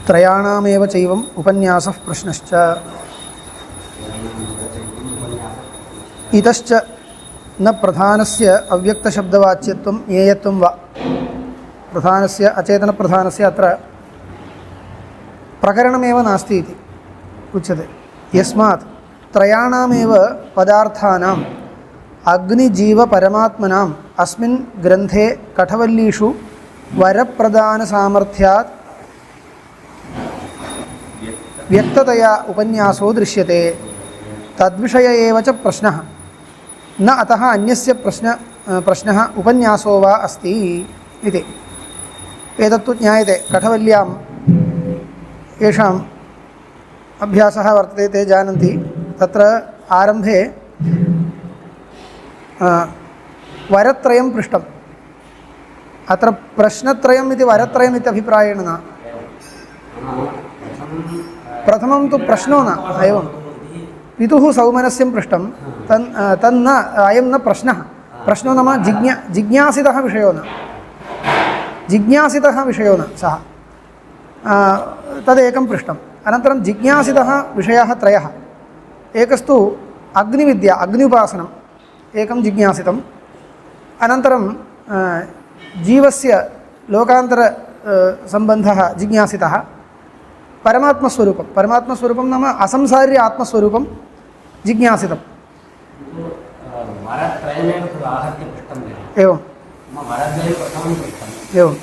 त्रयाणामेव चैवम् उपन्यासः प्रश्नश्च इतश्च न प्रधानस्य अव्यक्तशब्दवाच्यत्वं ज्ञेयत्वं वा प्रधानस्य अचेतनप्रधानस्य अत्र प्रकरणमेव नास्ति इति उच्यते। यस्मात् त्रयाणामेव पदार्थानाम् अग्निजीवपरमात्मनाम् अस्मिन् ग्रन्थे कठवल्लीषु वरप्रदानसामर्थ्यात् व्यक्ततया उपन्यासो दृश्यते। तद्विषय एव च प्रश्नः न अतः अन्यस्य प्रश्नः उपन्यासो वा अस्ति इति। एतत्तु ज्ञायते कठवल्यां येषाम् अभ्यासः वर्तते ते जानन्ति। तत्र आरम्भे वरत्रयं पृष्टम्। अत्र प्रश्नत्रयम् इति वरत्रयम् इति अभिप्रायेण न, प्रथमं तु प्रश्नो न एवं पितुः सौमनस्यं पृष्टं तन्न अयं न प्रश्नः। प्रश्नो नाम जिज्ञासितः विषयो न, जिज्ञासितः विषयो न सः तदेकं पृष्टम्। अनन्तरं जिज्ञासितः विषयः त्रयः। एकस्तु अग्निविद्या अग्न्युपासनम् एकं जिज्ञासितम्। अनन्तरं जीवस्य लोकान्तर सम्बन्धः जिज्ञासितः। परमात्मस्वरूपं नाम असंसार्य आत्मस्वरूपं जिज्ञासितम्। एवं एवं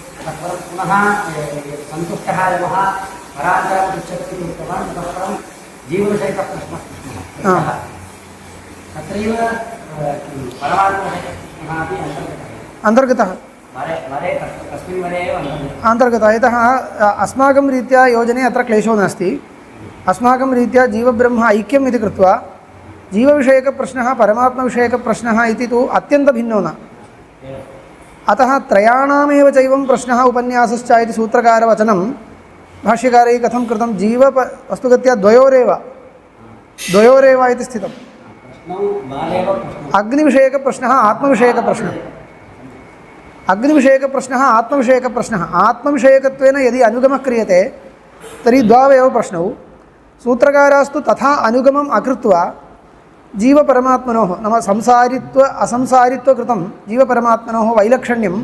अन्तर्गतः अन्तर्गतः। यतः अस्माकं रीत्या योजने अत्र क्लेशो नास्ति। अस्माकं रीत्या जीवब्रह्म ऐक्यम् इति कृत्वा जीवविषयकप्रश्नः परमात्मविषयकप्रश्नः इति तु अत्यन्तभिन्नो न। अतः त्रयाणामेव चैवं प्रश्नः उपन्यासश्च इति सूत्रकारवचनं भाष्यकारैः कथं कृतं। वस्तुगत्या द्वयोरेव इति स्थितम्। अग्निविषयकप्रश्नः आत्मविषयकप्रश्नः, अग्निविषयकप्रश्नः आत्मविषयकप्रश्नः। आत्मविषयकत्वेन यदि अनुगमः क्रियते तर्हि द्वावेव प्रश्नौ। सूत्रकारास्तु तथा अनुगमम् अकृत्वा जीवपरमात्मनोः नाम संसारित्व असंसारित्वकृतं जीवपरमात्मनोः वैलक्षण्यं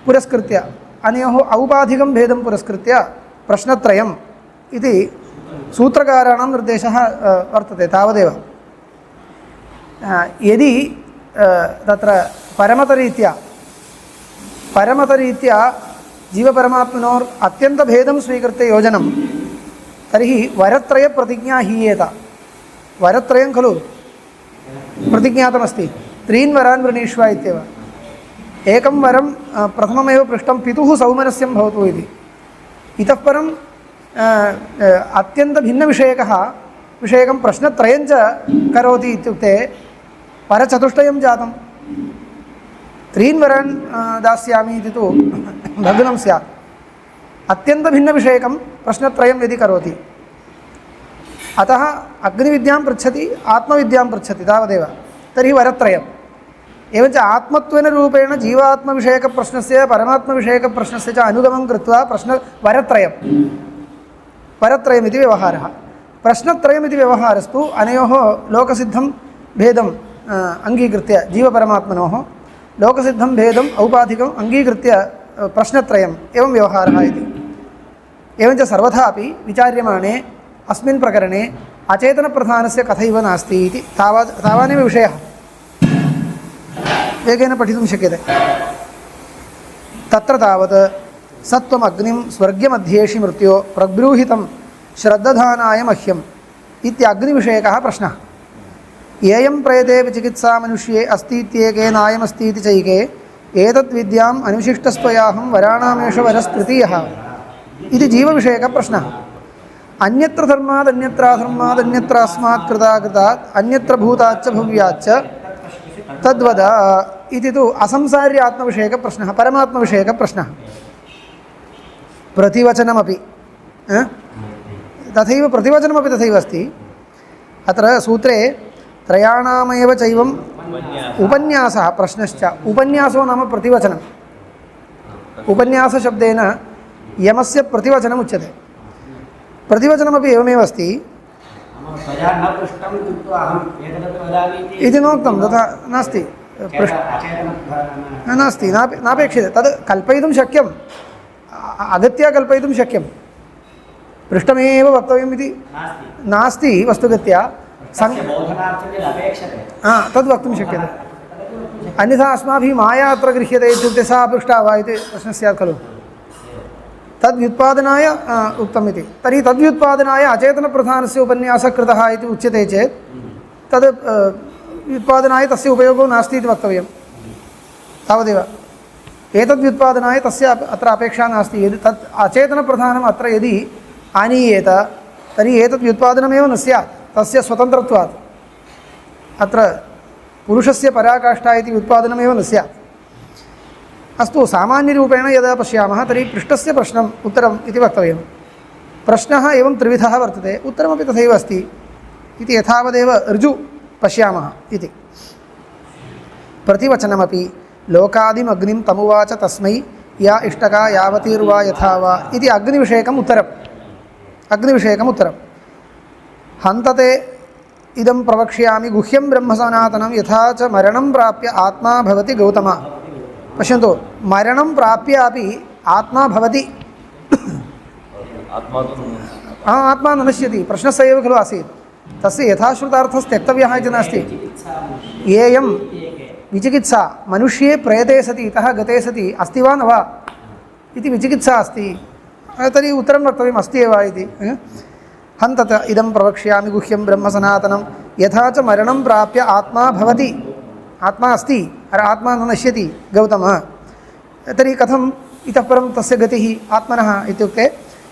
पुरस्कृत्य अनयोः औपाधिकं भेदं पुरस्कृत्य प्रश्नत्रयम् इति सूत्रकाराणां निर्देशः वर्तते। तावदेव। यदि तत्र परमतरीत्या जीवपरमात्मनोर् अत्यन्तभेदं स्वीकृत्य योजनं तर्हि वरत्रयप्रतिज्ञा हीयेत। वरत्रयं खलु प्रतिज्ञातमस्ति। त्रीन् वरान् वृणीष्व इत्येव। एकं वरं प्रथममेव पृष्टं पितुः सौमनस्यं भवतु इति। इतः परम् अत्यन्तभिन्नविषयकं प्रश्नत्रयं च करोति इत्युक्ते वरचतुष्टयं जातं। त्रीन् वरान् दास्यामि इति तु भग्नं स्यात्। अत्यन्तभिन्नविषयकं प्रश्नत्रयं यदि करोति अतः अग्निविद्यां पृच्छति आत्मविद्यां पृच्छति तावदेव। तर्हि वरत्रयम्। एवञ्च आत्मत्वेन रूपेण जीवात्मविषयकप्रश्नस्य परमात्मविषयकप्रश्नस्य च अनुगमं कृत्वा वरत्रयमिति व्यवहारः। प्रश्नत्रयमिति व्यवहारस्तु अनयोः लोकसिद्धं भेदम् अङ्गीकृत्य जीवपरमात्मनोः लोकसिद्धं भेदम् औपाधिकम् अङ्गीकृत्य प्रश्नत्रयम् एवं व्यवहारः इति। एवञ्च सर्वथापि विचार्यमाणे अस्मिन् प्रकरणे अचेतनप्रधानस्य कथैव नास्ति इति तावानेव विषयः वेगेन पठितुं शक्यते। तत्र तावत् सत्वम् अग्निं स्वर्ग्यमध्येषि मृत्यो प्रब्रूहितं श्रद्दधानाय मह्यम् इत्यग्निविषयकः प्रश्नः। येयं प्रयते विचिकित्सा मनुष्ये अस्तीत्येकेनायमस्तीति चैके एतद्विद्याम् अनुशिष्टस्त्वयाहं वराणामेष वरस्तृतीयः इति जीवविषयकप्रश्नः। अन्यत्र धर्मादन्यत्राधर्मादन्यत्रास्मात् कृताकृतात् अन्यत्र भूताच्च भव्याच्च तद्वद इति तु असंसार्य आत्मविषयकप्रश्नः परमात्मविषयकप्रश्नः। प्रतिवचनमपि तथैव प्रतिवचनमपि तथैव अस्ति। अत्र सूत्रे त्रयाणामेव चैवम् उपन्यासः प्रश्नश्च। उपन्यासो नाम प्रतिवचनम्। उपन्यासशब्देन यमस्य प्रतिवचनम् उच्यते। प्रतिवचनमपि एवमेव अस्ति इति नोक्तं तथा नास्ति नास्ति नापेक्षते तद् कल्पयितुं शक्यम् अगत्या कल्पयितुं शक्यं पृष्ठमेव वक्तव्यम् इति नास्ति वस्तुगत्या तद् वक्तुं शक्यते अन्यथा अस्माभिः माया अत्र गृह्यते इत्युक्ते सा पृष्टा वा इति प्रश्नः स्यात् खलु तद्व्युत्पादनाय उक्तम् इति तर्हि तद्व्युत्पादनाय अचेतनप्रधानस्य उपन्यासः कृतः इति उच्यते चेत् तद् व्युत्पादनाय तस्य उपयोगो नास्ति इति वक्तव्यं तावदेव एतद्व्युत्पादनाय तस्य अत्र अपेक्षा नास्ति यदि तत् अचेतनप्रधानम् अत्र यदि आनीयेत तर्हि एतद्व्युत्पादनमेव न स्यात् तस्य स्वतन्त्रत्वात् अत्र पुरुषस्य पराकाष्ठा इति व्युत्पादनमेव न स्यात् अस्तु सामान्यरूपेण यदा पश्यामः तर्हि पृष्टस्य प्रश्नम् उत्तरम् इति वक्तव्यं प्रश्नः एवं त्रिविधः वर्तते उत्तरमपि तथैव अस्ति इति यथावदेव ऋजु पश्यामः इति प्रतिवचनमपि लोकादिमग्निं तमुवाच तस्मै या इष्टका यावतीर्वा यथा वा इति अग्निविषयकम् उत्तरं हन्तते इदं प्रवक्ष्यामि गुह्यं ब्रह्म सनातनं यथा च मरणं प्राप्य आत्मा भवति गौतम पश्यन्तु मरणं प्राप्य अपि आत्मा भवति आत्मा न नश्यति प्रश्नः स एव खलु आसीत् तस्य यथाश्रुतार्थस्त्यक्तव्यः इति नास्ति येयं विचिकित्सा मनुष्ये प्रेते सति इतः गते सति अस्ति वा न वा इति विचिकित्सा अस्ति तर्हि उत्तरं वक्तव्यम् अस्ति एव इति हन्तत इदं प्रवक्ष्यामि गुह्यं ब्रह्म सनातनं यथा च मरणं प्राप्य आत्मा भवति आत्मा अस्ति आत्मा न नश्यति गौतम तर्हि कथम् इतः परं तस्य गतिः आत्मनः इत्युक्ते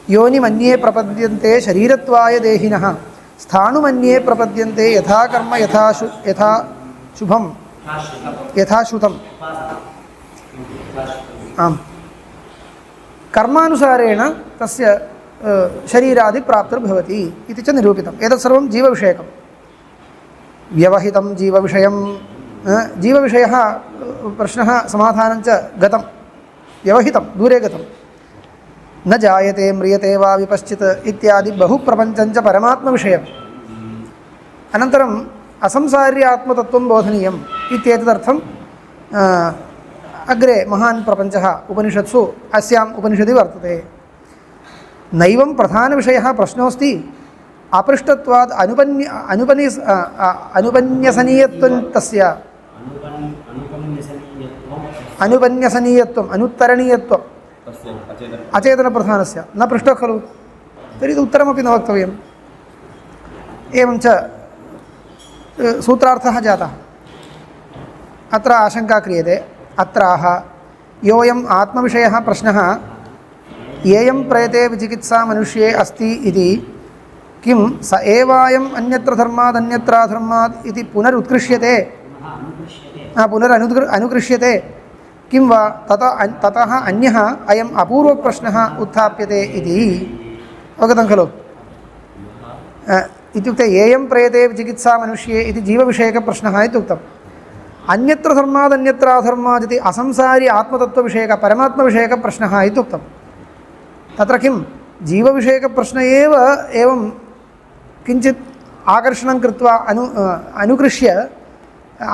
योनिमन्ये प्रपद्यन्ते शरीरत्वाय देहिनः स्थाणुमन्ये प्रपद्यन्ते यथा कर्म यथा शुभं यथा श्रुतम् आम् कर्मानुसारेण तस्य शरीरादिप्राप्तिर्भवति इति च निरूपितम् एतत् सर्वं जीवविषयकं व्यवहितं जीवविषयं जीवविषयः प्रश्नः समाधानं च गतं व्यवहितं दूरे गतं न जायते म्रियते वा विपश्चित् इत्यादि बहुप्रपञ्चं च परमात्मविषयम् अनन्तरम् असंसार्य आत्मतत्त्वं बोधनीयम् इत्येतदर्थम् अग्रे महान् प्रपञ्चः उपनिषत्सु अस्याम् उपनिषदि वर्तते नैवं प्रधानविषयः प्रश्नोऽस्ति अपृष्टत्वात् अनुपन्यसनीयत्वं तस्य अनुपन्यसनीयत्वम् अनुत्तरणीयत्वम् अचेतनप्रधानस्य न पृष्टः खलु तर्हि उत्तरमपि न वक्तव्यम् एवं च सूत्रार्थः जातः अत्र आशङ्का क्रियते अत्राह योऽयम् आत्मविषयः प्रश्नः येयं प्रेते विचिकित्सा मनुष्ये अस्ति इति किं स एवायम् अन्यत्र धर्मादन्यत्राधर्मात् इति पुनरुत्कृष्यते अनुकृष्यते किं वा ततः अन्यः अयम् अपूर्वप्रश्नः उत्थाप्यते इति अवगतं खलु इत्युक्ते येयं प्रेते विचिकित्सा मनुष्ये इति जीवविषयकप्रश्नः इत्युक्तम् अन्यत्र धर्मादन्यत्राधर्मात् इति असंसारी आत्मतत्त्वविषयक परमात्मविषयकप्रश्नः इत्युक्तं तत्र किं जीवविषयकप्रश्न एव एवं किञ्चित् आकर्षणं कृत्वा अनुकृष्य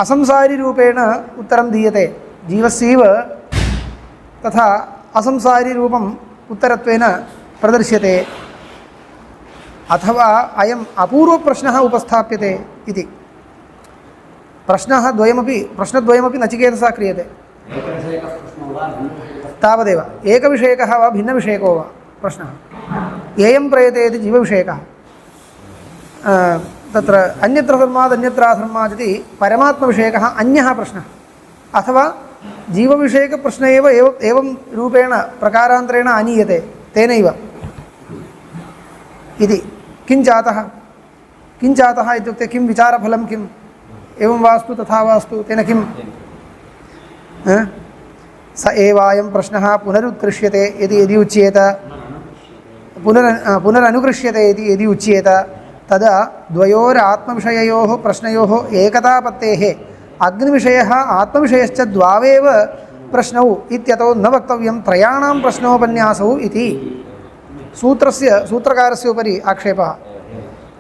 असंसारिरूपेण उत्तरं दीयते जीवस्यैव तथा असंसारिरूपम् उत्तरत्वेन प्रदर्श्यते अथवा अयम् अपूर्वप्रश्नः उपस्थाप्यते इति प्रश्नद्वयमपि नचिकेतसा क्रियते तावदेव एकविषयकः वा भिन्नविषयको वा प्रश्नः येयं प्रयते इति जीवविषयकः तत्र अन्यत्र धर्मात् अन्यत्राधर्मात् इति परमात्मविषयकः अन्यः प्रश्नः अथवा जीवविषयकप्रश्न एव एवं रूपेण प्रकारान्तरेण आनीयते तेनैव इति किञ्जातः इत्युक्ते किं विचारफलं किम् एवं वास्तु तथा वास्तु तेन किम् स एवायं प्रश्नः पुनरुत्कृष्यते यदि उच्येत पुनरनुकृष्यते इति यदि उच्येत तदा द्वयोरात्मविषययोः प्रश्नयोः एकतापत्तेः अग्निविषयः आत्मविषयश्च द्वावेव प्रश्नौ इत्यतो न वक्तव्यं त्रयाणां प्रश्नोपन्यासौ इति सूत्रकारस्य उपरि आक्षेपः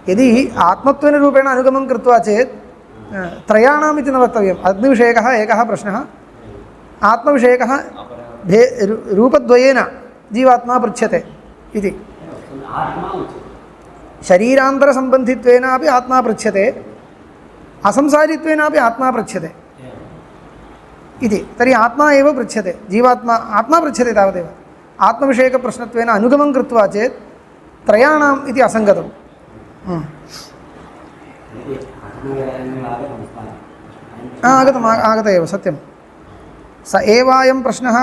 यदि आत्मत्वेन रूपेण अनुगमनं कृत्वा चेत् त्रयाणाम् इति न वक्तव्यम् अग्निविषयकः एकः प्रश्नः आत्मविषयकः रूपद्वयेन जीवात्मा पृच्छ्यते इति शरीरान्तरसम्बन्धित्वेनापि आत्मा पृच्छ्यते असंसारित्वेनापि आत्मा पृच्छ्यते इति तर्हि आत्मा एव पृच्छ्यते जीवात्मा आत्मा पृच्छ्यते तावदेव आत्मविषयकप्रश्नत्वेन अनुगमनं कृत्वा चेत् त्रयाणाम् इति असङ्गतम् आगत एव सत्यं स एवायं प्रश्नः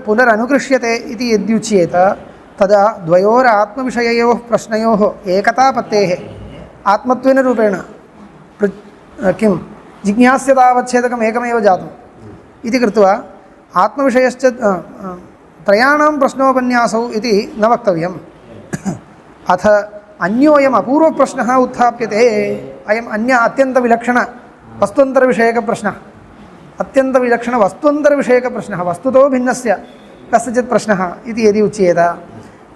पुनरनुकृष्यते इति यद्युच्येत तदा द्वयोरात्मविषययोः प्रश्नयोः एकतापत्तेः आत्मत्वेन रूपेण किं जिज्ञास्यतावच्छेदकम् एकमेव जातम् इति कृत्वा आत्मविषयश्च त्रयाणां प्रश्नोपन्यासौ इति न वक्तव्यम् अथ अन्योऽयम् अपूर्वप्रश्नः उत्थाप्यते अयम् अन्य अत्यन्तविलक्षणवस्तुन्तरविषयकप्रश्नः अत्यन्तविलक्षणवस्तुन्तरविषयकप्रश्नः वस्तुतो भिन्नस्य कस्यचित् प्रश्नः इति यदि उच्येत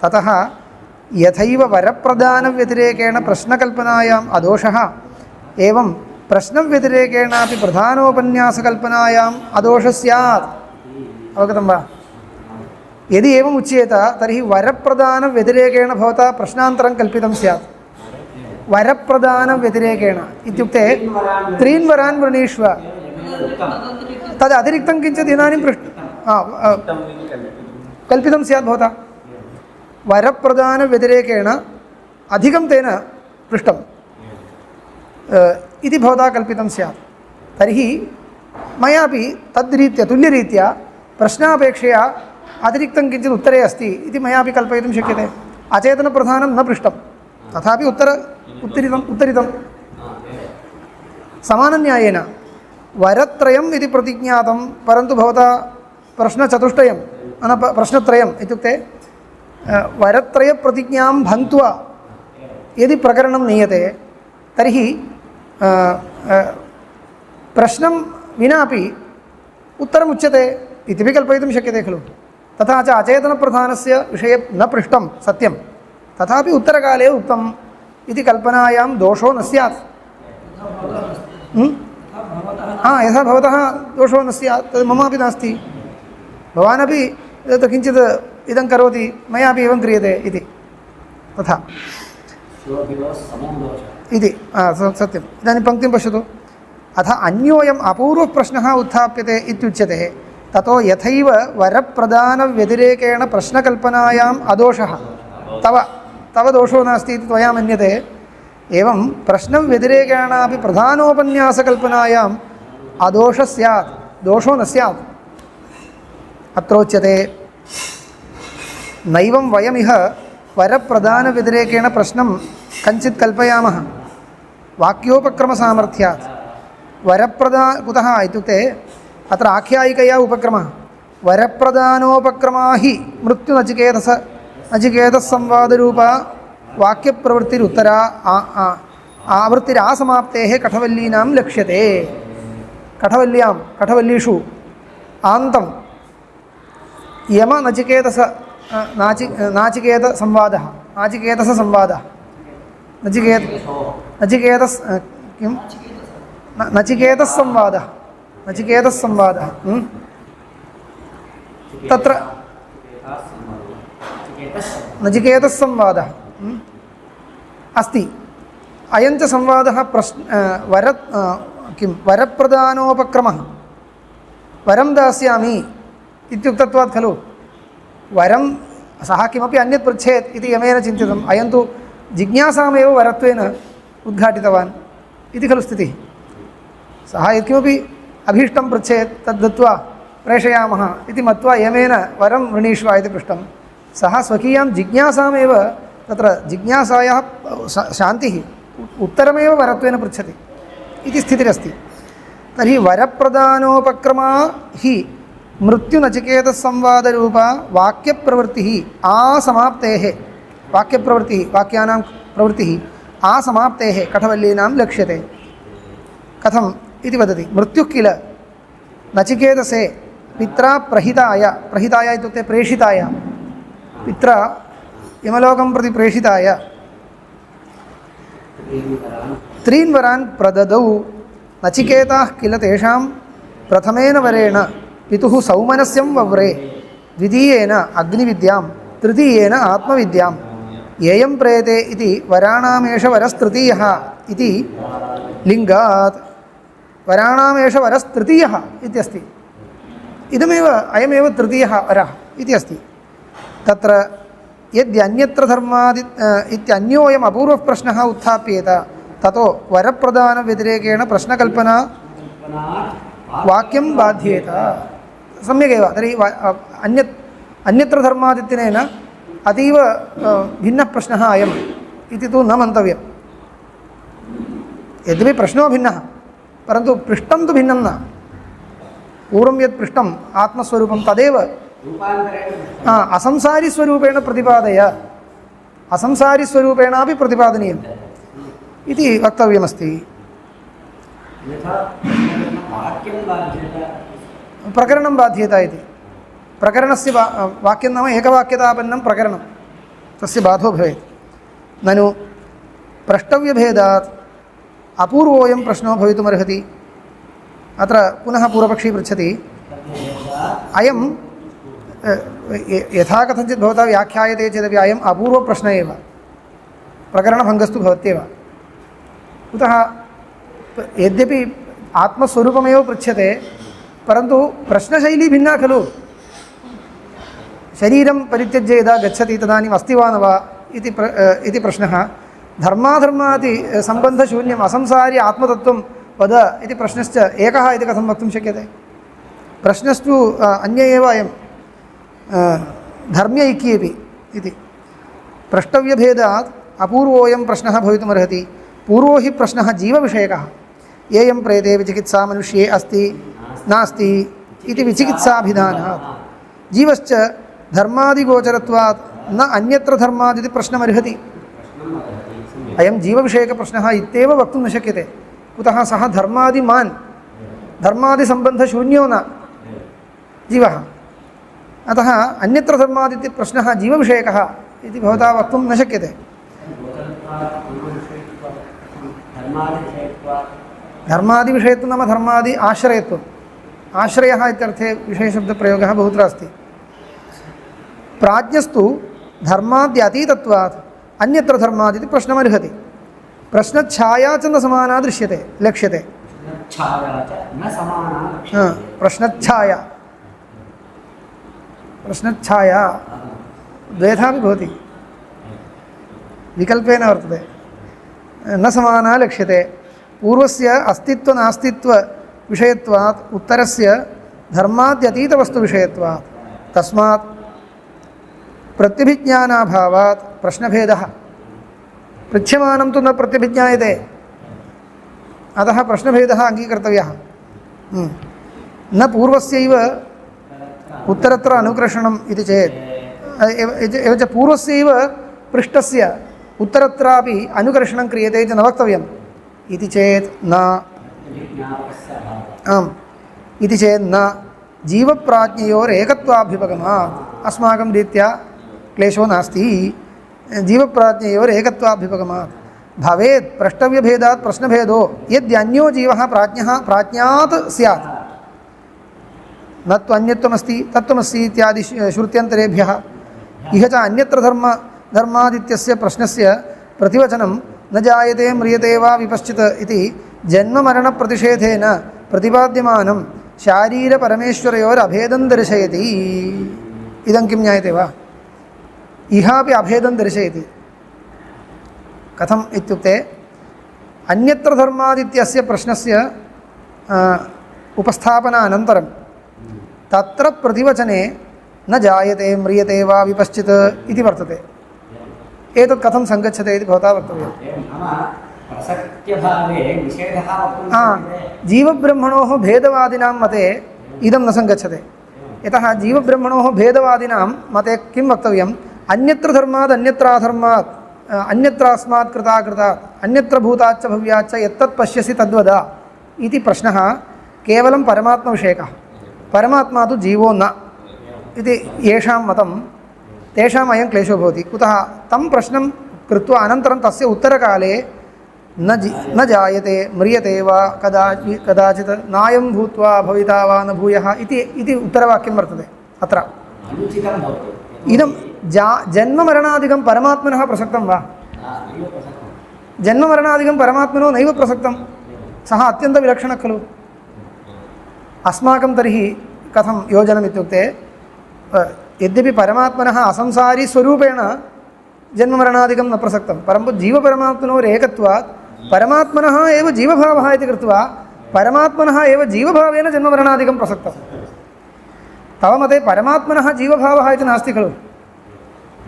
ततः यथैव वरप्रदानव्यतिरेकेण प्रश्नकल्पनायाम् अदोषः एवं प्रश्नव्यतिरेकेणापि प्रधानोपन्यासकल्पनायाम् अदोषः स्यात् अवगतं वा यदि एवम् उच्येत तर्हि वरप्रदानव्यतिरेकेण भवता प्रश्नान्तरं कल्पितं स्यात् वरप्रदानव्यतिरेकेण इत्युक्ते त्रीन् वरान् वृणीष्व तद् अतिरिक्तं किञ्चित् इदानीं कल्पितं स्यात् भवता वरप्रदानव्यतिरेकेण अधिकं तेन पृष्टम् इति भवता कल्पितं स्यात् तर्हि मयापि तद्रीत्या तुल्यरीत्या प्रश्नापेक्षया अतिरिक्तं किञ्चित् उत्तरे अस्ति इति मयापि कल्पयितुं शक्यते अचेतनप्रधानं न पृष्टं तथापि उत्तरितं समानन्यायेन वरत्रयम् इति प्रतिज्ञातं परन्तु भवता प्रश्नचतुष्टयं प्रश्नत्रयम् इत्युक्ते वरत्रयप्रतिज्ञां भङ्क्त्वा यदि प्रकरणं नीयते तर्हि प्रश्नं विनापि उत्तरमुच्यते इत्यपि कल्पयितुं शक्यते खलु तथा च अचेतनप्रधानस्य विषये न पृष्टं सत्यं तथापि उत्तरकाले उक्तम् इति कल्पनायां दोषो न स्यात् यथा भवतः दोषो न स्यात् तद् ममापि नास्ति भवानपि किञ्चित् इदं करोति मयापि एवं क्रियते इति तथा इति सत्यम् इदानीं पङ्क्तिं पश्यतु अथ अन्योऽयम् अपूर्वप्रश्नः उत्थाप्यते इत्युच्यते ततो यथैव वरप्रदानव्यतिरेकेण प्रश्नकल्पनायाम् अदोषः तव दोषो नास्ति इति त्वया मन्यते एवं प्रश्नव्यतिरेकेणापि प्रधानोपन्यासकल्पनायाम् अदोषः स्यात् दोषो न स्यात् अत्रोच्यते नैवं वयमिह वरप्रदानव्यतिरेकेण प्रश्नं कञ्चित् कल्पयामः वाक्योपक्रमसामर्थ्यात् कुतः इत्युक्ते अत्र आख्यायिकया उपक्रमः वरप्रदानोपक्रमा हि मृत्युनचिकेतसंवादरूपा वाक्यप्रवृत्तिरुत्तरा आवृत्तिरासमाप्तेः कठवल्लीनां लक्ष्यते कठवल्लीषु आन्तं नाचिकेतसंवादः नचिकेतसंवादः तत्र नचिकेतसंवादः अस्ति अयं च संवादः वरप्रदानोपक्रमः वरं दास्यामि इत्युक्तत्वात् खलु वरं सः किमपि अन्यत् पृच्छेत् इति यमेन चिन्तितम् अयं तु जिज्ञासामेव वरत्वेन उद्घाटितवान् इति खलु स्थितिः सः यत्किमपि अभीष्टं पृच्छेत् तद् दत्त्वा प्रेषयामः इति मत्वा यमेन वरं वृणीष्व इति पृष्टं सः स्वकीयां जिज्ञासामेव तत्र जिज्ञासायाः शान्तिः उत्तरमेव वरत्वेन पृच्छति इति स्थितिरस्ति तर्हि वरप्रदानोपक्रमा हि मृत्युनचिकेतसंवादरूपा वाक्यप्रवृत्तिः आसमाप्तेः वाक्यानां प्रवृत्तिः आसमाप्तेः कठवल्लीनां लक्ष्यते कथम् इति वदति मृत्युः किल नचिकेतसे पित्रा प्रहिताय इत्युक्ते प्रेषिताय पित्रा यमलोकं प्रति प्रेषिताय त्रीन् वरान् प्रददौ नचिकेताः किल तेषां प्रथमेन वरेण पितुः सौमनस्यं वव्रे द्वितीयेन अग्निविद्यां तृतीयेन आत्मविद्यां येयं प्रेते इति वराणामेष वरस्तृतीयः इति लिङ्गात् वराणामेष वरस्तृतीयः इत्यस्ति इदमेव अयमेव तृतीयः वरः इति अस्ति तत्र यद्यन्यत्र धर्मादि इत्यन्योऽयम् अपूर्वः प्रश्नः उत्थाप्येत ततो वरप्रदानव्यतिरेकेण प्रश्नकल्पना वाक्यं बाध्येत सम्यगेव तर्हि अन्यत्र धर्मादित्यनेन अतीव भिन्नः प्रश्नः अयम् इति तु न मन्तव्यं यद्यपि प्रश्नो भिन्नः परन्तु पृष्ठं तु भिन्नं न पूर्वं यत् पृष्ठम् आत्मस्वरूपं तदेव असंसारिस्वरूपेण प्रतिपादय असंसारिस्वरूपेणापि प्रतिपादनीयम् इति वक्तव्यमस्ति प्रकरणं बाध्येत इति प्रकरणस्य वाक्यं नाम एकवाक्यतापन्नं प्रकरणं तस्य बाधो भवेत् ननु प्रष्टव्यभेदात् अपूर्वोऽयं प्रश्नो भवितुमर्हति अत्र पुनः पूर्वपक्षी पृच्छति अयं यथा कथञ्चित् भवता व्याख्यायते चेदपि अयम् अपूर्वप्रश्न एव प्रकरणभङ्गस्तु भवत्येव कुतः यद्यपि आत्मस्वरूपमेव पृच्छ्यते परन्तु प्रश्नशैली भिन्ना खलु शरीरं परित्यज्य यदा गच्छति तदानीम् अस्ति वा न वा इति प्रश्नः धर्माधर्मादि सम्बन्धशून्यम् असंसारि आत्मतत्त्वं वद इति प्रश्नश्च एकः इति कथं वक्तुं शक्यते प्रश्नस्तु अन्य एव अयं धर्म्यैक्येपि इति प्रष्टव्यभेदात् अपूर्वोऽयं प्रश्नः भवितुमर्हति पूर्वो हि प्रश्नः जीवविषयकः येयं प्रेते विचिकित्सा मनुष्ये अस्ति नास्ति इति विचिकित्साभिधानात् जीवश्च धर्मादिगोचरत्वात् न अन्यत्र धर्मादिति प्रश्नमर्हति अयं जीवविषयकप्रश्नः इत्येव वक्तुं न शक्यते कुतः सः धर्मादिमान् धर्मादिसम्बन्धशून्यो न जीवः अतः अन्यत्र धर्मादिति प्रश्नः जीवविषयकः इति भवता वक्तुं न शक्यते धर्मादिविषयत्वं नाम धर्मादि आश्रयत्वम् आश्रयः इत्यर्थे विषयशब्दप्रयोगः बहुत्र अस्ति प्राज्ञस्तु धर्माद्यतीतत्वात् अन्यत्र धर्मादिति प्रश्नमर्हति प्रश्नच्छाया च न समाना दृश्यते लक्ष्यते प्रश्नच्छाया प्रश्नच्छाया द्वेधापि भवति विकल्पेन वर्तते न समाना लक्ष्यते पूर्वस्य अस्तित्वनास्तित्वविषयत्वात् उत्तरस्य धर्माद्यतीतवस्तुविषयत्वात् तस्मात् प्रत्यभिज्ञानाभावात् प्रश्नभेदः पृच्छ्यमानं तु न प्रत्यभिज्ञायते अतः प्रश्नभेदः अङ्गीकर्तव्यः न पूर्वस्यैव उत्तरत्र अनुक्रषणम् इति चेत् एव च पूर्वस्यैव पृष्ठस्य उत्तरत्रापि अनुकर्षणं क्रियते इति न वक्तव्यम् इति चेत् न आम् इति चेत् न जीवप्राज्ञयोरेकत्वाभ्युपगमात् अस्माकं रीत्या क्लेशो नास्ति जीवप्राज्ञयोरेकत्वाभ्युपगमात् भवेत् प्रष्टव्यभेदात् प्रश्नभेदो यद्यन्यो जीवः प्राज्ञात् स्यात् न त्वन्यत्वमस्ति तत्त्वमस्ति इत्यादि श्रुत्यन्तरेभ्यः इह च अन्यत्र धर्मादित्यस्य प्रश्नस्य प्रतिवचनं न जायते म्रियते वा विपश्चित् इति जन्ममरणप्रतिषेधेन प्रतिपाद्यमानं शारीरपरमेश्वरयोरभेदं दर्शयति इदं किं ज्ञायते वा इहापि अभेदं दर्शयति कथम् इत्युक्ते अन्यत्र धर्मादित्यस्य प्रश्नस्य उपस्थापनानन्तरं तत्र प्रतिवचने न जायते म्रियते वा विपश्चित् इति वर्तते एतत् कथं सङ्गच्छते इति भवता वक्तव्यम् जीवब्रह्मणोः भेदवादिनां मते इदं न सङ्गच्छते यतः जीवब्रह्मणोः भेदवादिनां मते किं वक्तव्यम् अन्यत्र धर्मात् अन्यत्राधर्मात् अन्यत्रास्मात् कृताकृतात् अन्यत्र भूताच्च भव्याच्च यत्तत् पश्यसि तद्वद इति प्रश्नः केवलं परमात्मविषयकः परमात्मा तु जीवो न इति येषां मतं तेषाम् अयं क्लेशो भवति। कुतः तं प्रश्नं कृत्वा अनन्तरं तस्य उत्तरकाले न जायते म्रियते वा कदाचित् नायं भूत्वा भविता वा न भूयः इति उत्तरवाक्यं वर्तते। अत्र इदं जन्ममरणादिकं परमात्मनः प्रसक्तं वा? जन्ममरणादिकं परमात्मनो नैव प्रसक्तं। सः अत्यन्तविलक्षणः खलु। अस्माकं तर्हि कथं योजनम् इत्युक्ते यद्यपि परमात्मनः असंसारी स्वरूपेण जन्ममरणादिकं न प्रसक्तं, परन्तु जीवपरमात्मनोरेकत्वात् परमात्मनः एव जीवभावः इति कृत्वा परमात्मनः एव जीवभावेन जन्ममरणादिकं प्रसक्तं। तव मते परमात्मनः जीवभावः इति नास्ति खलु।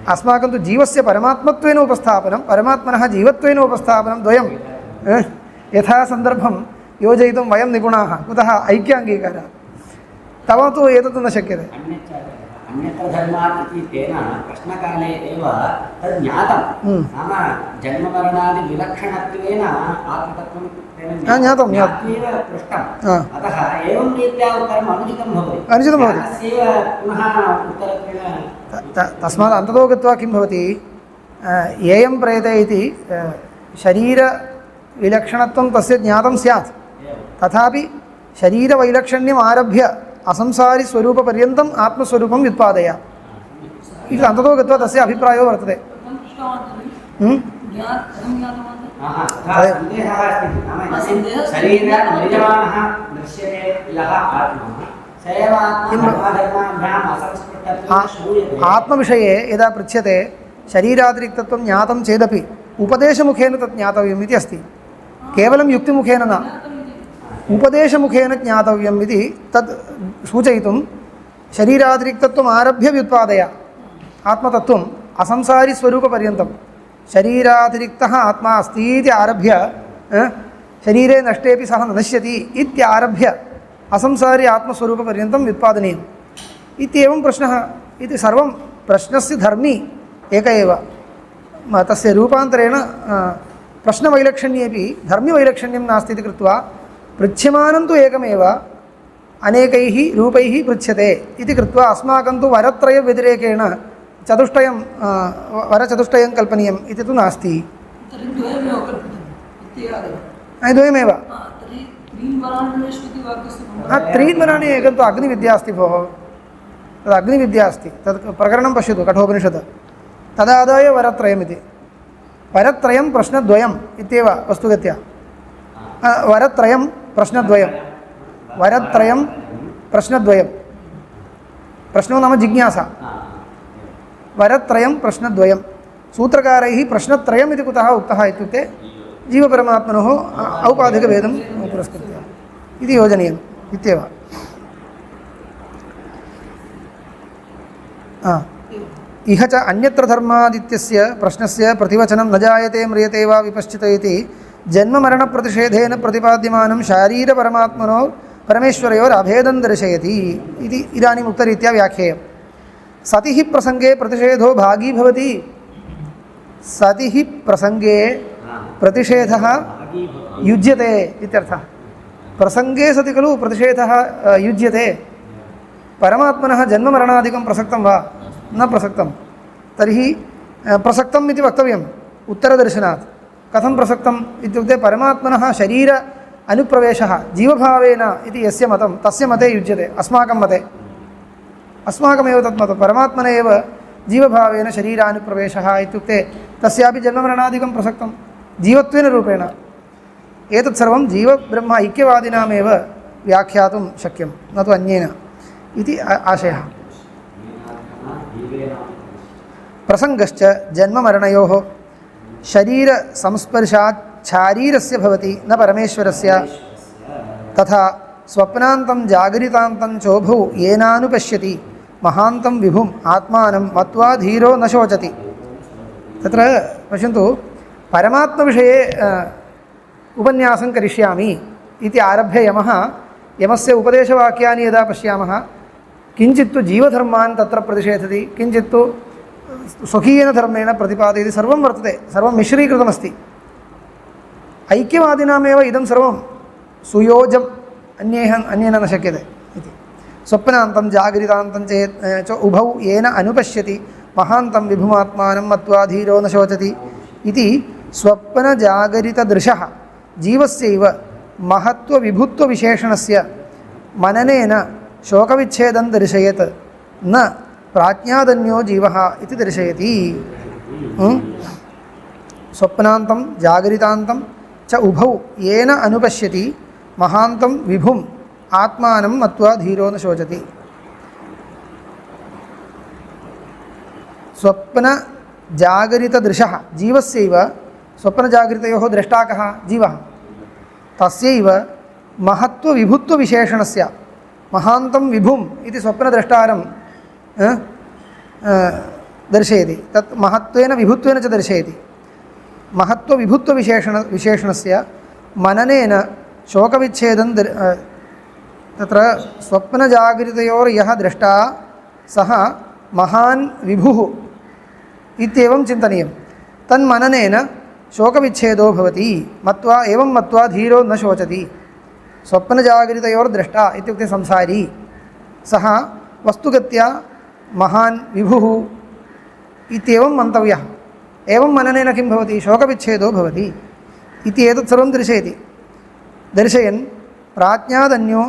अस्माकं तु जीवस्य परमात्मत्वेन उपस्थापनं परमात्मनः जीवत्वेन उपस्थापनं द्वयं यथा सन्दर्भं योजयितुं वयं निपुणाः। कुतः ऐक्याङ्गीकारः। तव तु एतत् न शक्यते। अन्यत्र धर्मात् इति तेन प्रश्नकाले एव तद् ज्ञातं। नाम जन्ममरणादिविलक्षणत्वेन आत्मतत्त्वं तेन ज्ञातं पृष्टम्। अतः एवं रीत्या उत्तरम् अनुचितं भवति। तस्यैव पुनः उत्तरत्वेन तस्मात् अन्ततो गत्वा किं भवति, येयं प्रेते इति शरीरविलक्षणत्वं तस्य ज्ञातं स्यात्, तथापि शरीरवैलक्षण्यम् आरभ्य असंसारी स्वरूपपर्यन्तम् आत्मस्वरूपं व्युत्पादय इति अन्ततो गत्वा तस्य अभिप्रायो वर्तते। आत्मविषये यदा पृच्छ्यते शरीरातिरिक्तत्वं ज्ञातं चेदपि उपदेशमुखेन तत् ज्ञातव्यम् इति अस्ति। केवलं युक्तिमुखेन न, उपदेशमुखेन ज्ञातव्यम् इति तत् सूचयितुं शरीरातिरिक्तत्वम् आरभ्य व्युत्पादय आत्मतत्त्वम् असंसारी स्वरूपपर्यन्तं शरीरातिरिक्तः आत्मा अस्ति इति आरभ्य शरीरे नष्टेपि सः न नश्यति इत्यारभ्य असंसारी आत्मस्वरूपपर्यन्तं व्युत्पादनीयम् इत्येवं प्रश्नः। इति सर्वं प्रश्नस्य धर्मी एक एव। तस्य रूपान्तरेण प्रश्नवैलक्षण्येपि धर्मिवैलक्षण्यं नास्ति इति कृत्वा पृच्छ्यमानं तु एकमेव अनेकैः रूपैः पृच्छ्यते इति कृत्वा अस्माकं तु वरत्रयव्यतिरेकेण चतुष्टयं वरचतुष्टयं कल्पनीयम् इति तु नास्ति। द्वयमेव त्रीन् वराणि एकं तु अग्निविद्या अस्ति भोः। तद् अग्निविद्या अस्ति। तत् प्रकरणं पश्यतु कठोपनिषत्। तदादाय वरत्रयमिति। वरत्रयं प्रश्नद्वयम् इत्येव वस्तुगत्या। वरत्रयं प्रश्नद्वयं। वरत्रयं प्रश्नद्वयं। प्रश्नो नाम जिज्ञासा। वरत्रयं प्रश्नद्वयं। सूत्रकारैः प्रश्नत्रयम् इति कुतः उक्तः इत्युक्ते जीवपरमात्मनोः औपाधिकभेदं पुरस्कृत्य इति योजनीयम् इत्येव। इह च अन्यत्र धर्मादित्यस्य प्रश्नस्य प्रतिवचनं न जायते म्रियते वा विपश्चित इति जन्ममरणप्रतिषेधेन प्रतिपाद्यमानं शारीरपरमात्मनो परमेश्वरयोरभेदं दर्शयति इति इदानीम् उक्तरीत्या व्याख्येयम्। सति हि प्रसंगे प्रतिषेधो भागी भवति। सति हि प्रसंगे प्रतिषेधः युज्यते इत्यर्थः। प्रसंगे सति खलु प्रतिषेधः युज्यते। परमात्मनः जन्ममरणादिकं प्रसक्तं वा? न प्रसक्तं। तर्हि प्रसक्तम् इति वक्तव्यम् उत्तरदर्शनात्। कथं प्रसक्तम् इत्युक्ते परमात्मनः शरीर अनुप्रवेशः जीवभावेन इति यस्य मतं तस्य मते युज्यते। अस्माकं मते अस्माकमेव तत् मतं परमात्मन एव जीवभावेन शरीरानुप्रवेशः इत्युक्ते तस्यापि जन्ममरणादिकं प्रसक्तं जीवत्वेन रूपेण। एतत् सर्वं जीवब्रह्म ऐक्यवादिनामेव व्याख्यातुं शक्यं न तु अन्येन इति आशयः। प्रसङ्गश्च जन्ममरणयोः शरीरसंस्पर्शात् शारीरस्य भवति न परमेश्वरस्य। तथा स्वप्नान्तं जागरितान्तं चोभौ येनानुपश्यति महान्तं विभुम् आत्मानं मत्वा धीरो न शोचति। तत्र पश्यन्तु, परमात्मविषये उपन्यासं करिष्यामि इति आरभ्य यमस्य उपदेशवाक्यानि यदा पश्यामः किञ्चित्तु जीवधर्मान् तत्र प्रतिषेधति, किञ्चित्तु स्वकीयेन धर्मेण प्रतिपादयति। सर्वं वर्तते, सर्वं मिश्रीकृतमस्ति। ऐक्यवादिनामेव इदं सर्वं सुयोजम् अन्येन न शक्यते इति। स्वप्नान्तं जागरितान्तं चेत् च उभौ येन अनुपश्यति महान्तं विभुमात्मानं मत्वा धीरो न शोचति इति स्वप्नजागरितदृशः जीवस्यैव महत्त्वविभुत्वविशेषणस्य मननेन शोकविच्छेदं दर्शयेत् न प्राज्ञादन्यो जीवः इति दर्शयति। स्वप्नान्तं जागरितान्तं च उभौ येन अनुपश्यति महान्तं विभुम् आत्मानं मत्वा धीरो न शोचति। स्वप्नजागरितदृशः जीवस्यैव स्वप्नजागृतयोः द्रष्टा कः जीवः तस्यैव महत्त्वविभुत्वविशेषणस्य महान्तं विभुम् इति स्वप्नद्रष्टारं दर्शयति। तत् महत्त्वेन विभुत्वेन च दर्शयति। महत्त्वविभुत्वविशेषणस्य मननेन शोकविच्छेदं तत्र स्वप्नजागृतयोर्यः द्रष्टा सः महान् विभुः इत्येवं चिन्तनीयं। तन्मननेन शोकविच्छेदो भवति। मत्वा एवं मत्वा धीरो न शोचति। स्वप्नजागृतयोर्द्रष्टा इत्युक्ते संसारी सः वस्तुगत्या महान् विभुः इत्येवं मन्तव्यः। एवं मननेन किं भवति शोकविच्छेदो भवति इति एतत् सर्वं दर्शयति। दर्शयन् प्राज्ञादन्यो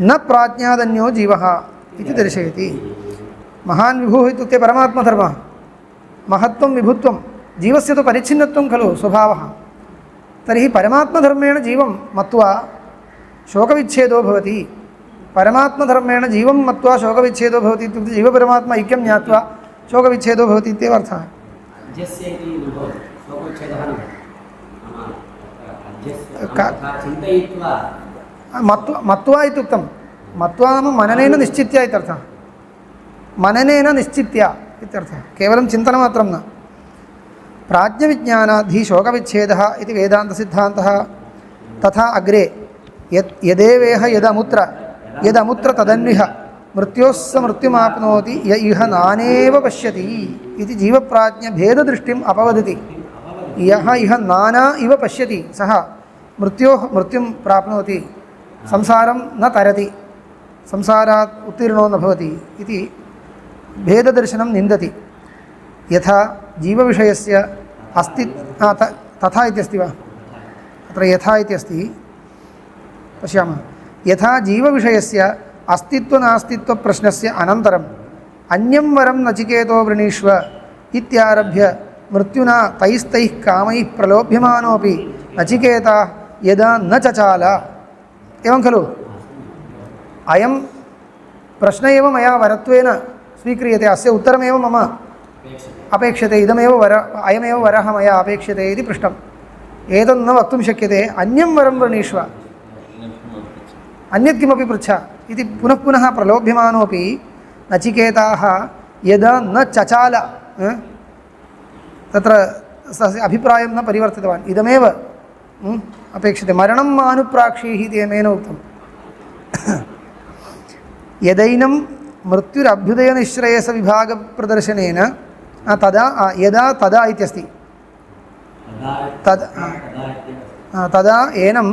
न प्राज्ञादन्यो जीवः इति दर्शयति। महान् विभुः इत्युक्ते परमात्मधर्मः। महत्त्वं विभुत्वं जीवस्य तु परिच्छिन्नत्वं खलु स्वभावः। तर्हि परमात्मधर्मेण जीवं मत्वा शोकविच्छेदो भवति। परमात्मधर्मेण जीवं मत्वा शोकविच्छेदो भवति इत्युक्ते जीवपरमात्मा ऐक्यं ज्ञात्वा शोकविच्छेदो भवति इत्येव अर्थः। मत्वा इत्युक्तं मत्वा नाम मननेन निश्चित्य इत्यर्थः। मननेन निश्चित्य इत्यर्थः। केवलं चिन्तनमात्रं न। प्राज्ञविज्ञानाद्धि शोकविच्छेदः इति वेदान्तसिद्धान्तः। तथा अग्रे यदेवेह यदमुत्र तदन्विह मृत्योस्स मृत्युमाप्नोति य इह नानेव पश्यति इति जीवप्राज्ञभेददृष्टिम् अपवदति। यः इह नाना इव पश्यति सः मृत्योः मृत्युं प्राप्नोति संसारं न तरति संसारात् उत्तीर्णो न भवति इति भेददर्शनं निन्दति। यथा जीवविषयस्य तथा इति अस्ति वा अत्र यथा इति अस्ति पश्यामः। यथा जीवविषयस्य अस्तित्वनास्तित्वप्रश्नस्य अनन्तरम् अन्यं वरं नचिकेतो वृणीष्व इत्यारभ्य मृत्युना तैस्तैः कामैः प्रलोभ्यमानोऽपि नचिकेता यदा न चचाल। एवं खलु अयं प्रश्न एव मया वरत्वेन स्वीक्रियते। अस्य उत्तरमेव मम अपेक्षते। अयमेव वरः मया अपेक्षते इति पृष्टम्। एतन्न वक्तुं शक्यते अन्यं वरं वृणीष्व अन्यत् किमपि पृच्छ इति पुनः पुनः प्रलोभ्यमानोऽपि नचिकेताः यदा न चचाल तत्र तस्य अभिप्रायं न परिवर्तितवान्। इदमेव अपेक्षते। मरणं मानुप्राक्षीः इति यमेन उक्तम्। यदैनं मृत्युरभ्युदयनिःश्रेयसविभागप्रदर्शनेन यदा तदा इत्यस्ति। तदा एनं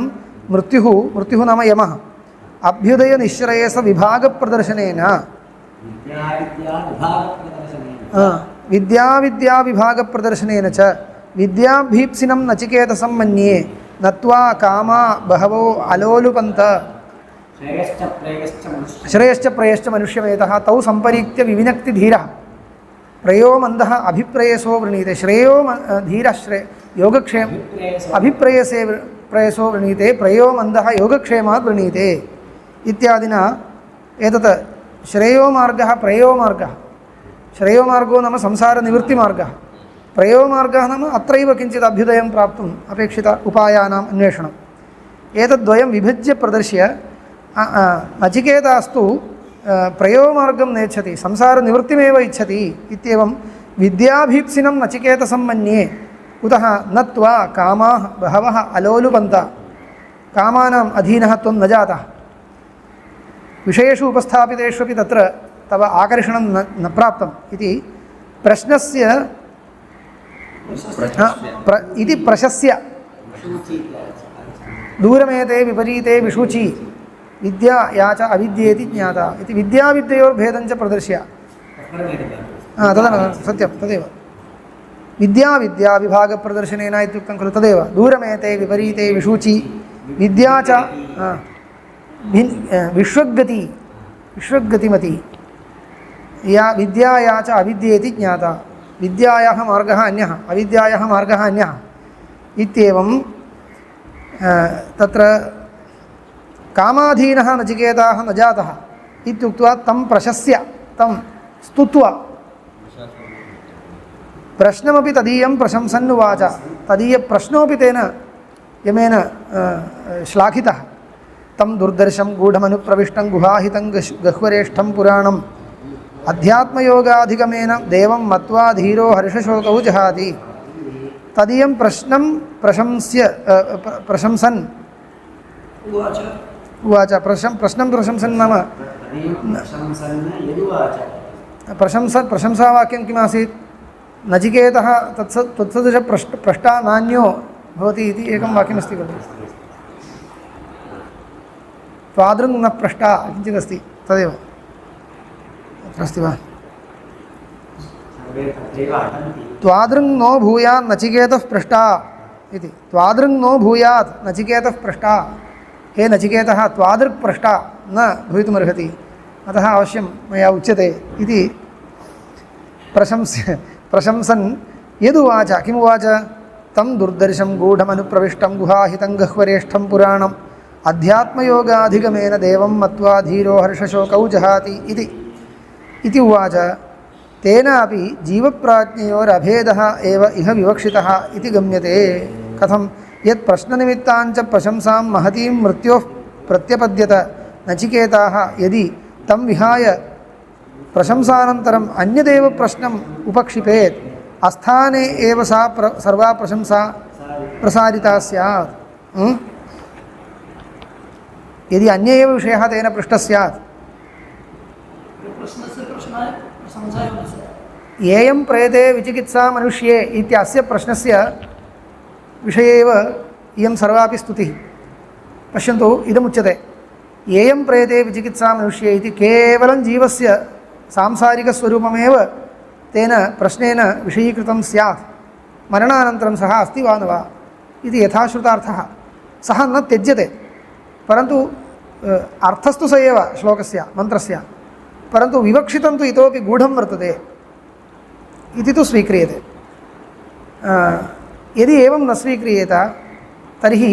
मृत्युः नाम यमः अभ्युदयनिःश्रेयसविभागप्रदर्शनेन विद्याविद्याविभागप्रदर्शनेन च विद्याभीप्सिनं नचिकेतसं मन्ये नत्वा कामा बहवो अलोलुपन्त श्रेयश्च प्रेयश्च मनुष्यमेतः तौ सम्परीक्त्य विविनक्ति धीरः प्रयो मन्दः अभिप्रेयसो वृणीते। श्रेयो धीरः योगक्षेम अभिप्रेयसे प्रेयसो वृणीते प्रयो मन्दः योगक्षेमात् वृणीते इत्यादिना एतत् श्रेयो मार्गः प्रयो मार्गः। श्रेयो मार्गो नाम संसारनिवृत्तिमार्गः। प्रयो मार्गः नाम अत्रैव किञ्चित् अभ्युदयं प्राप्तुम् अपेक्षित उपायानाम् अन्वेषणम्। एतद्वयं विभज्य प्रदर्श्य नचिकेतास्तु प्रयोमार्गं नेच्छति संसारनिवृत्तिमेव इच्छति इत्येवं विद्याभीप्सिनं नचिकेतसं मन्ये कुतः नत्वा कामाः बहवः अलोलुपन्त। कामानाम् अधीनः त्वं न जातः। विषयेषु उपस्थापितेष्वपि तत्र तव आकर्षणं न प्राप्तम् इति प्रश्नस्य इति प्रशस्य दूरमेते विपरीते विषूची विद्या या च अविद्येति ज्ञाता इति विद्याविद्ययोर्भेदं च प्रदर्श्य सत्यं तदेव विद्याविभागप्रदर्शनेन इत्युक्तं खलु तदेव दूरमेते विपरीते विषूचि विद्या च विश्वगतिमती या विद्याया च अविद्येति ज्ञाता विद्यायाः मार्गः अन्यः अविद्यायाः मार्गः अन्यः इत्येवं तत्र कामाधीनः नचिकेताः न जातः इत्युक्त्वा तं प्रशस्य तं स्तुत्वा प्रश्नमपि तदीयं प्रशंसन्नुवाच तदीयप्रश्नोऽपि तेन यमेन श्लाघितः तं दुर्दर्शं गूढमनुप्रविष्टं गुहाहितं गह्वरेष्ठं पुराणम् अध्यात्मयोगाधिगमेन देवं मत्वा धीरो हर्षशोकौ जहाति तदीयं प्रश्नं प्रशंसन् उवाच प्रश्नं प्रशंसन् नाम प्रशंसावाक्यं किमासीत् नचिकेतः तत्सदृश पृष्टा नान्यो भवति इति एकं वाक्यमस्ति खलु त्वादृङ् न पृष्टा किञ्चिदस्ति तदेव अस्ति वा त्वादृङ् नो भूयात् नचिकेतः पृष्टा इति त्वादृङ् नो भूयात् नचिकेतः पृष्टा हे नचिकेतः त्वादृक् पृष्टा न भवितुमर्हति अतः अवश्यं मया उच्यते इति प्रशंसन् यदुवाच किमुवाच तं दुर्दर्शं गूढमनुप्रविष्टं गुहाहितं गह्वरेष्ठं पुराणम् अध्यात्मयोगाधिगमेन देवं मत्वा धीरो हर्षशोकौ जहाति इति उवाच तेनापि जीवप्राज्ञयोरभेदः एव इह विवक्षितः इति गम्यते कथं यत् प्रश्ननिमित्ताञ्च प्रशंसां महतीं मृत्योः प्रत्यपद्यत नचिकेताः यदि तं विहाय प्रशंसानन्तरम् अन्यदेव प्रश्नम् उपक्षिपेत् अस्थाने एव सा सर्वा प्रशंसा प्रसारिता स्यात् यदि अन्य एव विषयः तेन पृष्टः स्यात् येयं प्रेते विचिकित्सा मनुष्ये इत्यस्य प्रश्नस्य विषये एव इयं सर्वापि स्तुतिः पश्यन्तु इदमुच्यते येयं प्रेते विचिकित्सा मनुष्ये इति केवलं जीवस्य सांसारिकस्वरूपमेव तेन प्रश्नेन विषयीकृतं स्यात् मरणानन्तरं सः अस्ति वा न वा इति यथाश्रुतार्थः सः न त्यज्यते परन्तु अर्थस्तु स एव श्लोकस्य मन्त्रस्य परन्तु विवक्षितं तु इतोपि गूढं वर्तते इति तु स्वीक्रियते यदि एवं न स्वीक्रियेत तर्हि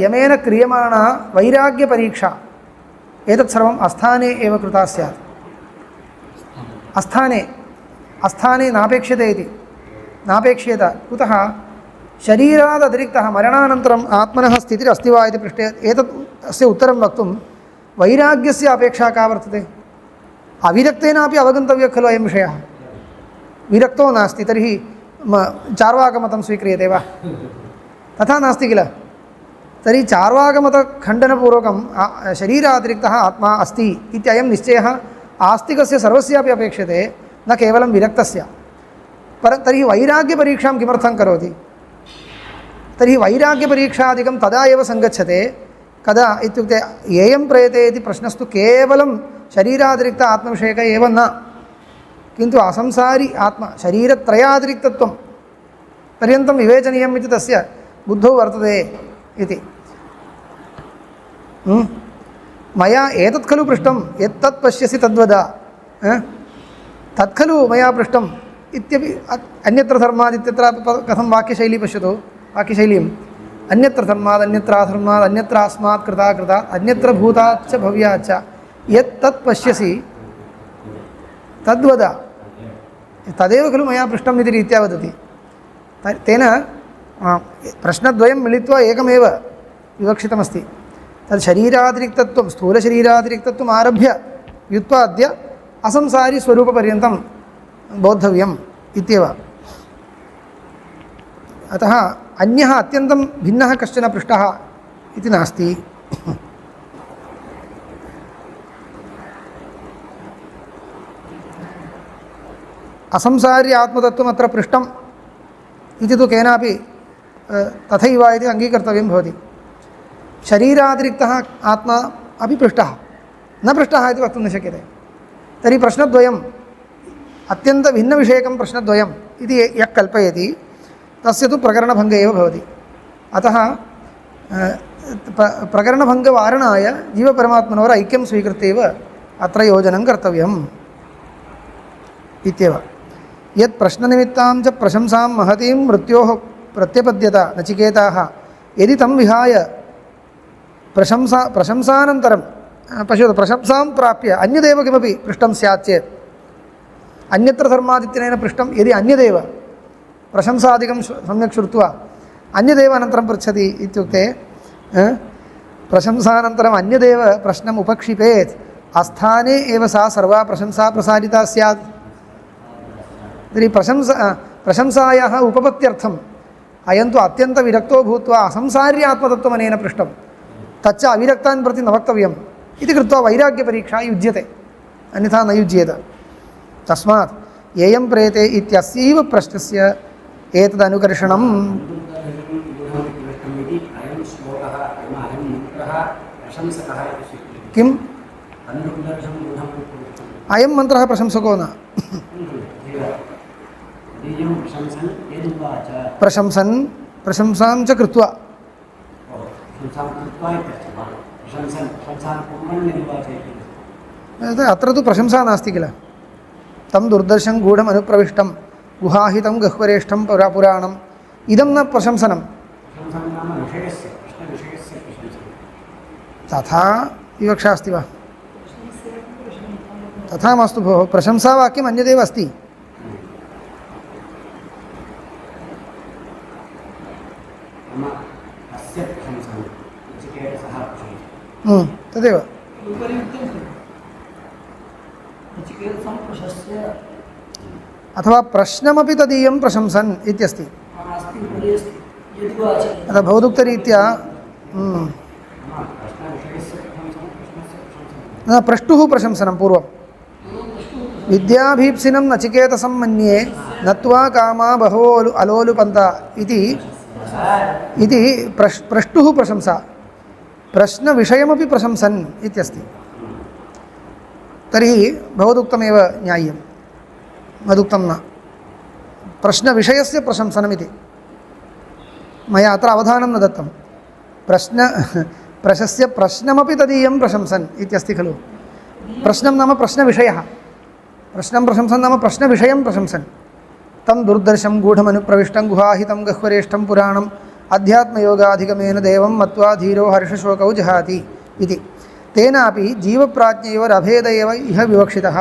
यमेन क्रियमाणा वैराग्यपरीक्षा एतत् सर्वम् अस्थाने एव कृता स्यात् अस्थाने नापेक्ष्यते इति नापेक्ष्येत कुतः शरीरादतिरिक्तः मरणानन्तरम् आत्मनः स्थितिरस्ति वा इति पृष्टे एतत् अस्य उत्तरं वक्तुं वैराग्यस्य अपेक्षा का वर्तते अविरक्तेनापि अवगन्तव्यः खलु अयं विषयः विरक्तो नास्ति तर्हि चार्वाकमतं स्वीक्रियते वा तथा नास्ति किल तर्हि चार्वाकमतखण्डनपूर्वकं शरीरातिरिक्तः आत्मा अस्ति इत्ययं निश्चयः आस्तिकस्य सर्वस्यापि अपेक्षते न केवलं विरक्तस्य तर्हि वैराग्यपरीक्षां किमर्थं करोति तर्हि वैराग्यपरीक्षादिकं तदा एव सङ्गच्छते कदा इत्युक्ते येयं प्रयते इति प्रश्नस्तु केवलं शरीरातिरिक्त आत्मविषयक एव न किन्तु असंसारी आत्मा शरीरत्रयातिरिक्तत्वं पर्यन्तं विवेचनीयम् इति तस्य बुद्धौ वर्तते इति मया एतत् खलु पृष्टं यत्तत् पश्यसि तद्वद तत् खलु मया पृष्टम् इत्यपि अन्यत्र धर्मात् इत्यत्र कथं वाक्यशैली पश्यतु वाक्यशैलीम् अन्यत्र धर्मात् अन्यत्राधर्मात् अन्यत्रास्मात् कृतात् अन्यत्र भूताच्च भव्याच्च यत् तत् पश्यसि तद्वद तदेव खलु मया पृष्टम् इति रीत्या वदति तेन प्रश्नद्वयं मिलित्वा एकमेव विवक्षितमस्ति तद् शरीरातिरिक्तत्वं स्थूलशरीरातिरिक्तत्वम् आरभ्य व्युत्पाद्य असंसारिस्वरूपपर्यन्तं बोद्धव्यम् इत्येव अतः अन्यः अत्यन्तं भिन्नः कश्चन पृष्टः इति नास्ति असंसार्य आत्मतत्त्वम् अत्र पृष्टम् इति तु केनापि तथैव इति अङ्गीकर्तव्यं भवति शरीरातिरिक्तः आत्मा अपि पृष्टः न पृष्टः इति वक्तुं न शक्यते तर्हि प्रश्नद्वयं अत्यन्तभिन्नविषयकं प्रश्नद्वयम् इति यः कल्पयति तस्य तु प्रकरणभङ्गः एव भवति। अतः प्रकरणभङ्गवारणाय जीवपरमात्मनोः ऐक्यं स्वीकृत्य एव अत्र योजनं कर्तव्यम् इत्येव। यत् प्रश्ननिमित्तां च प्रशंसां महतीं मृत्योः प्रत्यपद्यत नचिकेताः यदि तं विहाय प्रशंसानन्तरं पश्यतु प्रशंसां प्राप्य अन्यदेव किमपि पृष्टं स्यात् चेत् अन्यत्र धर्मादित्यनेन पृष्टं यदि अन्यदेव प्रशंसादिकं सम्यक् श्रुत्वा अन्यदेव अनन्तरं पृच्छति इत्युक्ते प्रशंसानन्तरम् अन्यदेव प्रश्नम् उपक्षिपेत् अस्थाने एव सा सर्वा प्रशंसा प्रसारिता स्यात्। तर्हि प्रशंसायाः उपपत्त्यर्थम् अयं तु अत्यन्तविरक्तो भूत्वा असंसार्य आत्मतत्त्वमनेन पृष्टं तच्च अविरक्तान् प्रति न वक्तव्यम् इति कृत्वा वैराग्यपरीक्षा युज्यते, अन्यथा न युज्येत। तस्मात् येयं प्रेते इत्यस्यैव प्रश्नस्य एतदनुकर्षणं किम् अयं मन्त्रः प्रशंसको न प्रशंसन् प्रशंसां च कृत्वा अत्र तु प्रशंसा नास्ति किल। तं दुर्दर्शं गूढम् अनुप्रविष्टं गुहाहितं गह्वरेष्ठं पुराणम् इदं न प्रशंसनं। तथा विवक्षा अस्ति वा? तथा मास्तु भोः, प्रशंसावाक्यम् अन्यदेव अस्ति। तदेव अथवा प्रश्नमपि तदीयं प्रशंसन् इत्यस्ति। अतः भवदुक्तरीत्या प्रष्टुः प्रशंसनं पूर्वं विद्याभीप्सिनं नचिकेतसं मन्ये नत्वा कामा बहवो अलोलुपन्त इति प्रष्टुः प्रशंसा, प्रश्नविषयमपि प्रशंसन् इत्यस्ति। तर्हि भवदुक्तमेव न्याय्यं, मदुक्तं न। प्रश्नविषयस्य प्रशंसनमिति मया अत्र अवधानं न दत्तं। प्रशस्य प्रश्नमपि तदीयं प्रशंसन् इत्यस्ति खलु। प्रश्नं नाम प्रश्नविषयः, प्रश्नं प्रशंसन् नाम प्रश्नविषयं प्रशंसन्। तं दुर्दर्शं गूढमनुप्रविष्टं गुहाहितं गह्वरेष्ठं पुराणम् अध्यात्मयोगाधिगमेन देवं मत्वा धीरो हर्षशोकौ जहाति इति। तेनापि जीवप्राज्ञयोः अभेद एव इह विवक्षितः।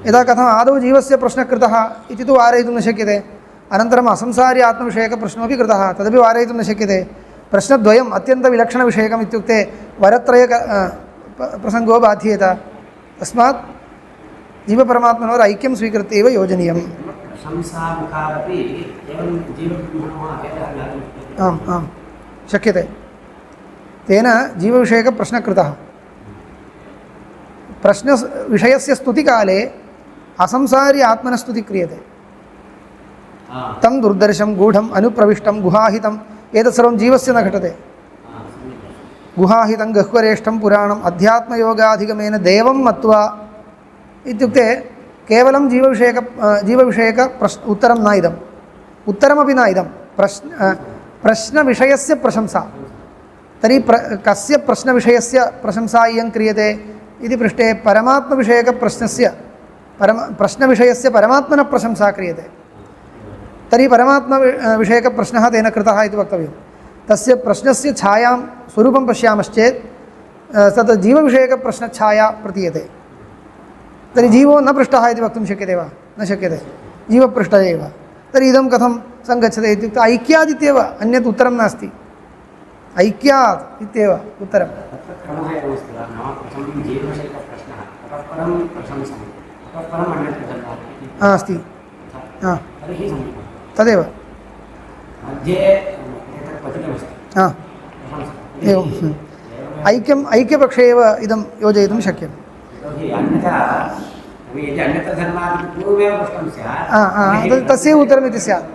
यदा कथम् आदौ जीवस्य प्रश्नः कृतः इति तु वारयितुं न शक्यते, अनन्तरम् असंसार्य आत्मविषयकप्रश्नमपि कृतः तदपि वारयितुं न शक्यते। प्रश्नद्वयम् अत्यन्तविलक्षणविषयकम् इत्युक्ते वरत्रय प्रसङ्गो बाध्येत। तस्मात् जीवपरमात्मनोः ऐक्यं स्वीकृत्य एव योजनीयम्। आम् आम् शक्यते। तेन जीवविषयकप्रश्नः कृतः। प्रश्नविषयस्य स्तुतिकाले असंसार्य आत्मनस्तुतिः क्रियते। तं दुर्दर्शं गूढम् अनुप्रविष्टं गुहाहितम् एतत् सर्वं जीवस्य न घटते। गुहाहितं गह्वरेष्ठं पुराणम् अध्यात्मयोगाधिगमेन देवं मत्वा इत्युक्ते केवलं जीवविषयक उत्तरं न इदम्, उत्तरमपि न इदं, प्रश्नविषयस्य प्रशंसा। तर्हि कस्य प्रश्नविषयस्य प्रशंसा इयं क्रियते इति पृष्टे परमात्मविषयकप्रश्नस्य प्रश्नविषयस्य परमात्मनः प्रशंसा क्रियते। तर्हि परमात्मविषयकप्रश्नः तेन कृतः इति वक्तव्यं। तस्य प्रश्नस्य छायां स्वरूपं पश्यामश्चेत् तत् जीवविषयकप्रश्नच्छाया प्रतीयते। तर्हि जीवो न पृष्टः इति वक्तुं शक्यते वा? न शक्यते, जीवपृष्ठः एव। तर्हि इदं कथं सङ्गच्छते इत्युक्ते ऐक्यादित्येव, अन्यत् उत्तरं नास्ति। ऐक्यात् इत्येव उत्तरं। अस्ति तदेव। एवम् ऐक्यपक्षे एव इदं योजयितुं शक्यम्। तस्यैव उत्तरमिति स्यात्।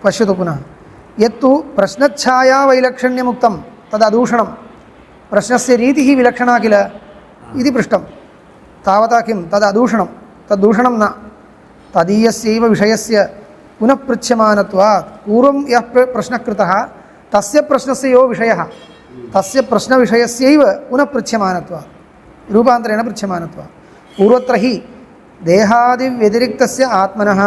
पश्यतु पुनः, यत्तु प्रश्नच्छाया वैलक्षण्यमुक्तं तददूषणं, प्रश्नस्य रीतिः विलक्षणा किल इति पृष्टं। तावता किं तदूषणं तद्दूषणं न तदीयस्यैव विषयस्य पुनः पृच्छमानत्वात् पूर्वं यः प्रश्नः कृतः तस्य प्रश्नस्य यो विषयः तस्य प्रश्नविषयस्यैव पुनः पृच्छमानत्वात् रूपान्तरेण पृच्छमानत्वात् पूर्वत्र हि देहादिव्यतिरिक्तस्य आत्मनः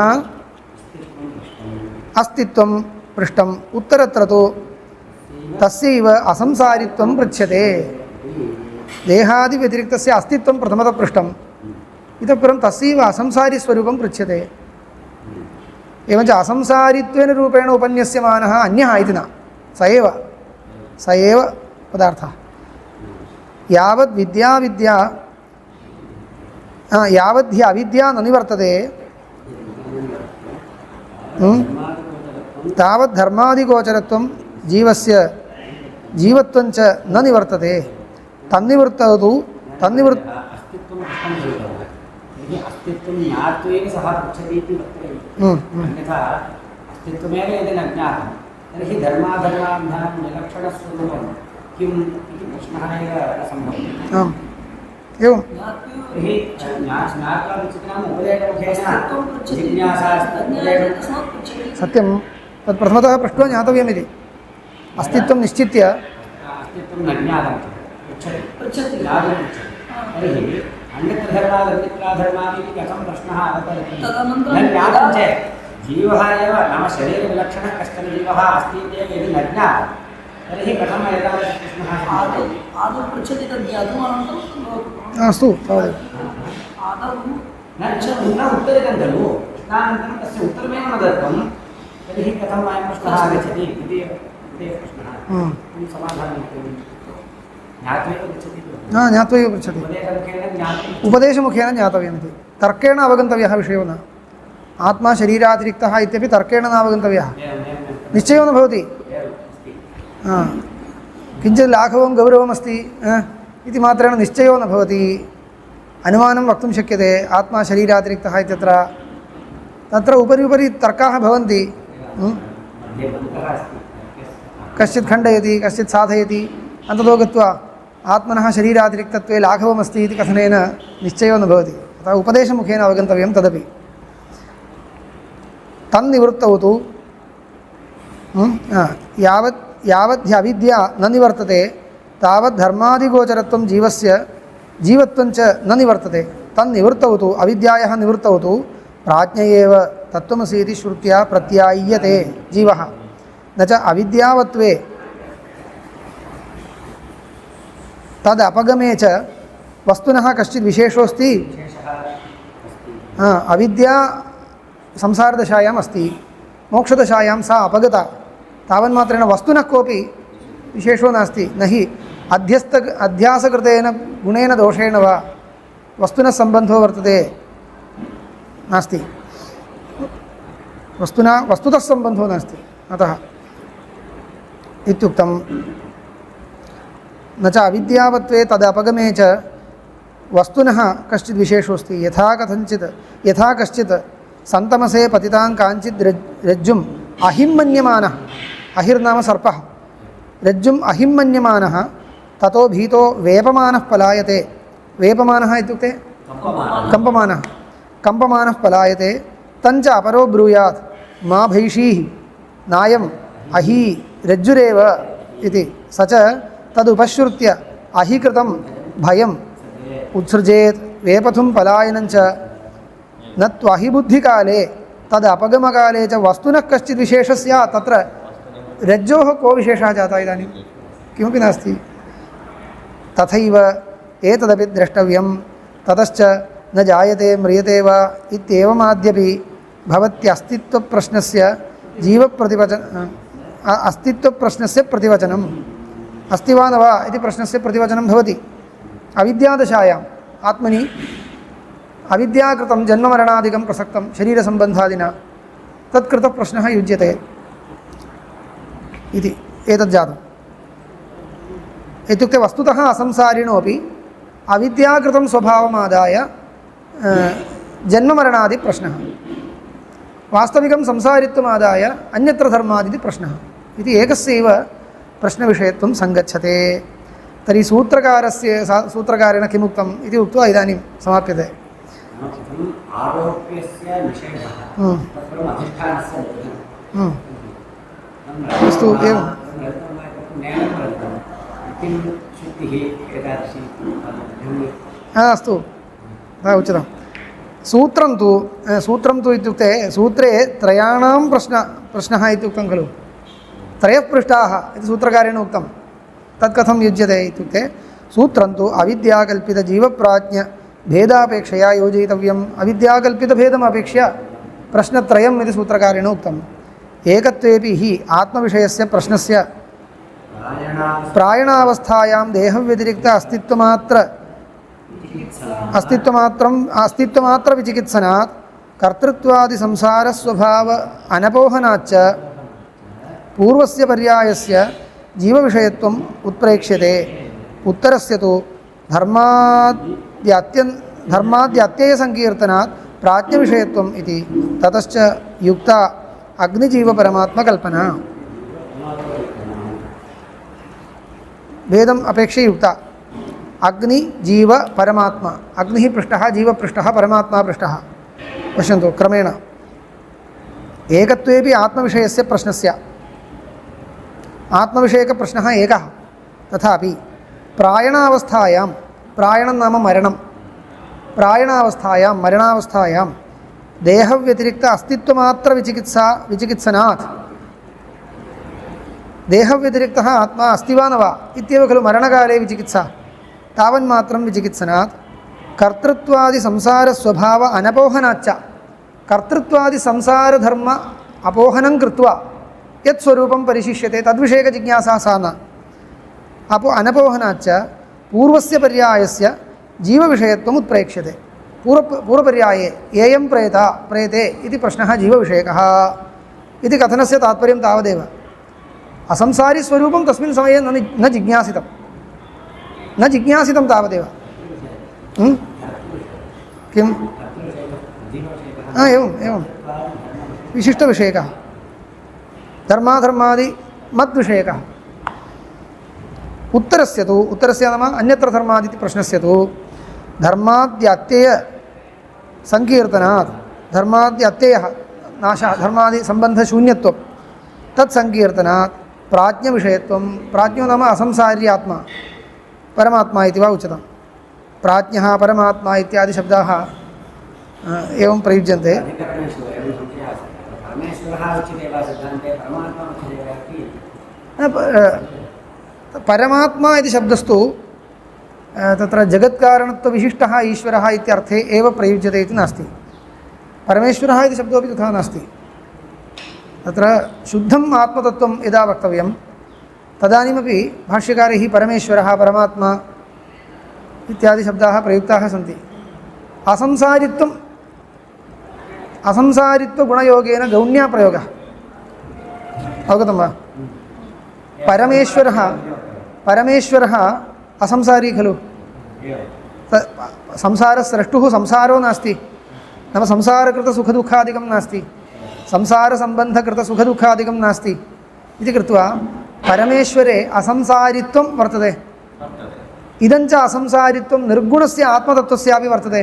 अस्तित्वं पृष्टम् उत्तरत्र तु तस्यैव असंसारित्वं पृच्छ्यते देहादिव्यतिरिक्तस्य अस्तित्वं प्रथमतः पृष्टम् इतः परं तस्यैव असंसारिस्वरूपं पृच्छ्यते एवञ्च असंसारित्वेन रूपेण उपन्यस्यमानः अन्यः इति न स एव पदार्थः यावद्धि अविद्या न निवर्तते तावत् धर्मादिगोचरत्वं जीवस्य जीवत्वं च न निवर्तते तन्निवृत्तौ अस्तित्वं ज्ञात्वेन सः पृच्छति इति वक्तव्यम् अन्यथा अस्तित्वमेव यदि न ज्ञातं तर्हि धर्माधर्माभ्यां विलक्षणस्वरूपं किम् इति प्रश्नः एव न सम्भवति। आम् एवं तर्हि ज्ञात्वा विचित्राम् उपदेशमुखेन जिज्ञासा सत्यं तत् प्रथमतः पृष्ट्वा ज्ञातव्यमिति अस्तित्वं निश्चित्य अस्तित्वं न ज्ञातं पृच्छति ज्ञातुं तर्हि अन्यत्र धर्मात् अन्यत्राधर्मादिति कथं प्रश्नः अवतरति न ज्ञातं चेत् जीवः एव नाम शरीरविलक्षणः कश्चन जीवः अस्ति इत्येव यदि न ज्ञातं तर्हि कथम् एतादृशप्रश्नः आदौ पृच्छति तद् ज्ञातुम् अनन्तरं अस्तु तावदेव आदौ न उत्तरितं खलु प्रश्नानन्तरं तस्य उत्तरमेव न दत्तं तर्हि कथम् अयं प्रश्नः आगच्छति इति प्रश्नः समाधानं ज्ञात्वैव पृच्छति ज्ञात्वैव पृच्छति उपदेशमुखेन ज्ञातव्यमिति तर्केण अवगन्तव्यः विषयो न आत्मा शरीरातिरिक्तः इत्यपि तर्केण न अवगन्तव्यः निश्चयो न भवति किञ्चित् लाघवं गौरवमस्ति इति मात्रेण निश्चयो न भवति अनुमानं वक्तुं शक्यते आत्मा शरीरातिरिक्तः इत्यत्र तत्र उपरि उपरि तर्काः भवन्ति कश्चित् खण्डयति कश्चित् साधयति अन्ततो गत्वा आत्मनः शरीरातिरिक्तत्वे लाघवमस्ति इति कथनेन निश्चयो न भवति अतः उपदेशमुखेन अवगन्तव्यं तदपि तन्निवृत्तौ तु यावद्यविद्या न निवर्तते तावत् धर्मादिगोचरत्वं जीवस्य जीवत्वं च न निवर्तते तन्निवृत्तौ तु अविद्यायाः निवृत्तौ तु प्राज्ञ एव तत्त्वमसि इति श्रुत्या प्रत्याय्यते जीवः न च अविद्यावत्वे तद् अपगमे च वस्तुनः कश्चित् विशेषोऽस्ति अविद्या संसारदशायाम् अस्ति मोक्षदशायां सा अपगता तावन्मात्रेण वस्तुनः कोऽपि विशेषो नास्ति न हि अध्यासकृतेन गुणेन दोषेण वा वस्तुनः सम्बन्धो वर्तते नास्ति वस्तुतः सम्बन्धो नास्ति अतः इत्युक्तं न च अविद्यावत्वे तदपगमे च वस्तुनः कश्चित् विशेषोऽस्ति यथा कश्चित् सन्तमसे पतितां काञ्चित् रज्जुम् अहिम्मन्यमानः अहिर्नाम सर्पः रज्जुम् अहिम्मन्यमानः ततो भीतो वेपमानः पलायते वेपमानः इत्युक्ते कम्पमानः पलायते तञ्च अपरो ब्रूयात् मा भैषीः नायम् अही रज्जुरेव इति स च तदुपश्रुत्य अहिकृतं भयम् उत्सृजेत् वेपथुं पलायनं च न त्वहिबुद्धिकाले तदपगमकाले च वस्तुनः कश्चित् विशेषः स्यात् तत्र रज्जोः को विशेषः जातः इदानीं किमपि नास्ति तथैव एतदपि द्रष्टव्यं ततश्च न जायते म्रियते वा इत्येवमाद्यपि भवत्यस्तित्वप्रश्नस्य अस्तित्वप्रश्नस्य प्रतिवचनम् अस्ति वा न वा इति प्रश्नस्य प्रतिवचनं भवति अविद्यादशायाम् आत्मनि अविद्याकृतं जन्ममरणादिकं प्रसक्तं शरीरसम्बन्धादिना तत्कृतप्रश्नः युज्यते इति एतज्जातम् इत्युक्ते वस्तुतः असंसारिणोऽपि अविद्याकृतं स्वभावमादाय जन्ममरणादिप्रश्नः वास्तविकं संसारित्वमादाय अन्यत्र धर्मादिति प्रश्नः इति एकस्यैव प्रश्नविषयत्वं सङ्गच्छते तर्हि सूत्रकारेण किम् उक्तम् इति उक्त्वा इदानीं समाप्यते। आरोप्यस्य निषेधः तत्पूर्वम् अधिष्ठानस्य बोधनं अस्तु एवं किं शुद्धिः एतादृशी अस्तु तथा उच्यतां। सूत्रं तु इत्युक्ते सूत्रे त्रयाणां प्रश्नः इत्युक्तं खलु। त्रयः पृष्ठाः इति सूत्रकारेण उक्तं। तत् कथं युज्यते इत्युक्ते सूत्रं तु अविद्याकल्पितजीवप्राज्ञभेदापेक्षया योजयितव्यम्। अविद्याकल्पितभेदम् अपेक्ष्य प्रश्नत्रयम् इति सूत्रकारेण उक्तम्। एकत्वेपि हि आत्मविषयस्य प्रश्नस्य प्रायणावस्थायां देहव्यतिरिक्त अस्तित्वमात्र विचिकित्सनात् कर्तृत्वादिसंसारस्वभाव अनपोहनाच्च पूर्वस्य पर्यायस्य जीवविषयत्वम् उत्प्रेक्ष्यते। उत्तरस्य तु धर्माद्यत्ययसङ्कीर्तनात् प्राज्ञविषयत्वम् इति। ततश्च युक्ता अग्निजीवपरमात्मकल्पना। भेदम् अपेक्षे युक्ता अग्नि जीव परमात्मा। अग्निः पृष्ठः, जीवपृष्ठः, परमात्मा पृष्ठः। पश्यन्तु क्रमेण। एकत्वेपि आत्मविषयस्य प्रश्नस्य आत्मविषयकप्रश्नः एकः। तथापि प्रायणावस्थायां, प्रायणं नाम मरणं, प्रायणावस्थायां मरणावस्थायां देहव्यतिरिक्त अस्तित्वमात्र विचिकित्सनात् देहव्यतिरिक्तः आत्मा अस्ति वा न वा इत्येव खलु मरणकाले विचिकित्सा। तावन्मात्रं विचिकित्सनात् कर्तृत्वादिसंसारस्वभाव अनपोहनाच्च कर्तृत्वादिसंसारधर्म अपोहनं कृत्वा यत् स्वरूपं परिशिष्यते तद्विषयकजिज्ञासा सा न। अनपोहनाच्च पूर्वस्य पर्यायस्य जीवविषयत्वम् उत्प्रेक्ष्यते। पूर्वपर्याये येयं प्रेते इति प्रश्नः जीवविषयकः इति कथनस्य तात्पर्यं तावदेव। असंसारिस्वरूपं तस्मिन् समये न जिज्ञासितं तावदेव। किम् एवं विशिष्टविषयकः धर्माधर्मादि मद्विषयकः। उत्तरस्य नाम अन्यत्र धर्मादिति प्रश्नस्य तु धर्माद्यत्यय संकीर्तनात् धर्माद्यत्ययः नाशः धर्मादिसम्बन्धशून्यत्वं तत्संकीर्तनात् प्राज्ञविषयत्वं। प्राज्ञो नाम असंसारी आत्मा परमात्मा इति वा उच्यते। प्राज्ञः परमात्मा इत्यादि शब्दाः एवं प्रयुज्यन्ते। परमात्मा इति शब्दस्तु तत्र जगत्कारणत्वविशिष्टः ईश्वरः इत्यर्थे एव प्रयुज्यते इति नास्ति। परमेश्वरः इति शब्दोपि तथा नास्ति। तत्र शुद्धम् आत्मतत्त्वं यदा वक्तव्यं तदानीमपि भाष्यकारैः परमेश्वरः परमात्मा इत्यादि शब्दाः प्रयुक्ताः सन्ति। असंसारित्वगुणयोगेन गौण्याप्रयोगः अवगतं वा? परमेश्वरः असंसारी खलु। संसारस्रष्टुः संसारो नास्ति नाम संसारकृतसुखदुःखादिकं नास्ति, संसारसम्बन्धकृतसुखदुःखादिकं नास्ति इति कृत्वा परमेश्वरे असंसारित्वं वर्तते। इदञ्च असंसारित्वं निर्गुणस्य आत्मतत्त्वस्यापि वर्तते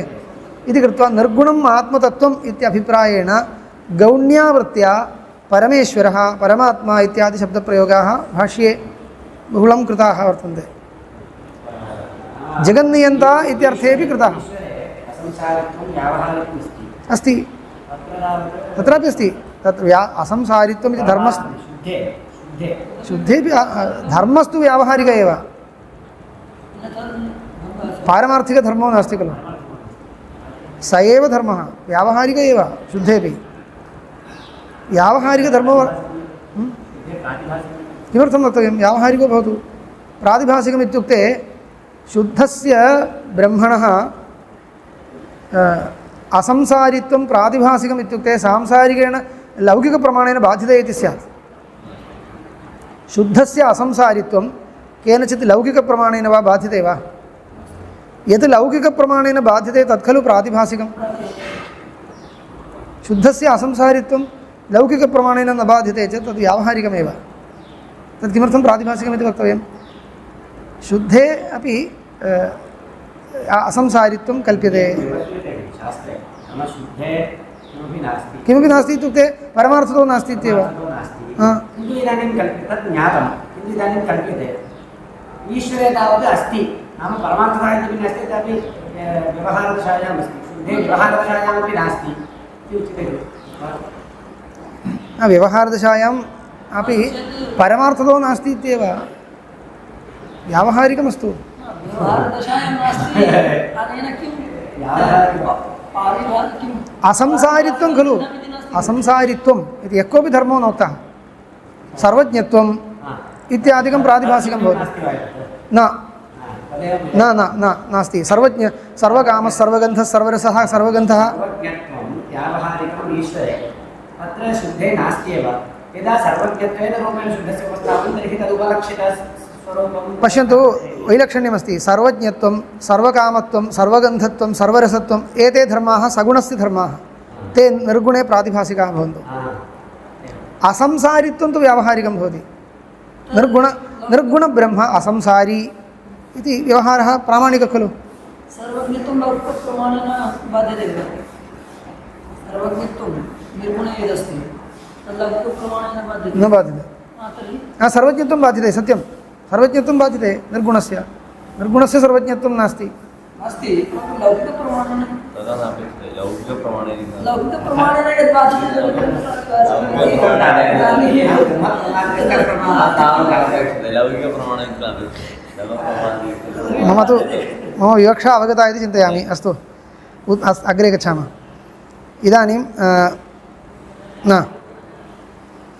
इति कृत्वा निर्गुणम् आत्मतत्त्वम् इत्यभिप्रायेण गौण्यावृत्त्या परमेश्वरः परमात्मा इत्यादि शब्दप्रयोगाः भाष्ये बहुलं कृताः वर्तन्ते। जगन्नियन्ता इत्यर्थेपि कृताः अस्ति। तत्रापि अस्ति तत् असंसारित्वम् इति धर्मस्तु शुद्धेपि धर्मस्तु व्यावहारिक एव, पारमार्थिकधर्मो नास्ति खलु। स एव धर्मः व्यावहारिक एव शुद्धेपि व्यावहारिकधर्मो। किमर्थं वक्तव्यं? व्यावहारिको भवतु। प्रातिभासिकम् इत्युक्ते शुद्धस्य ब्रह्मणः असंसारित्वं प्रातिभासिकम् इत्युक्ते सांसारिकेण लौकिकप्रमाणेन बाध्यते इति स्यात्। शुद्धस्य असंसारित्वं केनचित् लौकिकप्रमाणेन वा बाध्यते वा? यत् लौकिकप्रमाणेन बाध्यते तत् खलु प्रातिभासिकं। शुद्धस्य असंसारित्वं लौकिकप्रमाणेन न बाध्यते चेत् तद् व्यावहारिकमेव। तत् किमर्थं प्रातिभासिकमिति वक्तव्यं? शुद्धे अपि असंसारित्वं कल्प्यते। शास्त्रे नाम शुद्धे किमपि नास्ति। किमपि नास्ति इत्युक्ते परमार्थतो नास्ति इत्येव। किन्तु इदानीं कल्प्यते, तत् ज्ञातं, किन्तु इदानीं कल्प्यते ईश्वरे तावत् अस्ति, नाम परमार्थतः इत्यपि नास्ति, तदपि व्यवहारदशायाम् अस्ति, शुद्धे व्यवहारदशायामपि नास्ति इति उच्यते खलु। व्यवहारदशायाम् अपि परमार्थतो नास्ति इत्येव, व्यावहारिकमस्तु। व्यवहारदशायां नास्ति, अनेन किं पारिभाषिकम् असंसारित्वं खलु, असंसारित्वम् इति यः कोऽपि धर्मो नोक्तः। सर्वज्ञत्वम् इत्यादिकं प्रातिभाषिकं भवति। न न न न नास्ति। सर्वज्ञ, सर्वकामः, सर्वगन्धः, सर्वरसः, सर्वगन्धः। सर्वज्ञत्वं व्यावहारिकम् ईश्वरे, तत्र शुद्धे नास्त्येव। यदा सर्वज्ञत्वेन रूपेण शुद्धस्य उपस्थापनं, तर्हि तदुपलक्षितस्वरूपं पश्यन्तु, वैलक्षण्यमस्ति। सर्वज्ञत्वं, सर्वकामत्वं, सर्वगन्धत्वं, सर्वरसत्वम् एते धर्माः सगुणस्य धर्माः, ते निर्गुणे प्रातिभाषिकाः भवन्तु। असंसारित्वं तु व्यावहारिकं भवति। निर्गुणब्रह्म असंसारी इति व्यवहारः प्रामाणिकः खलु। सर्वज्ञत्वं लौकिकप्रमाणेन बाध्यते खलु। सर्वज्ञत्वं निर्गुणे यदस्ति तद् लौकिकप्रमाणेन बाध्यते। न बाध्यते। तर्हि सर्वज्ञत्वं बाध्यते, सत्यं। सर्वज्ञत्वं बाध्यते, निर्गुणस्य सर्वज्ञत्वं नास्ति। अस्ति, परन्तु लौकिकप्रमाणेन तदा नापेक्षते लौकिकप्रमाणेन यद् बाध्यते लौकिकप्रमाणेन मम विवक्षा अवगता इति चिन्तयामि। अस्तु, अग्रे गच्छामः। इदानीं न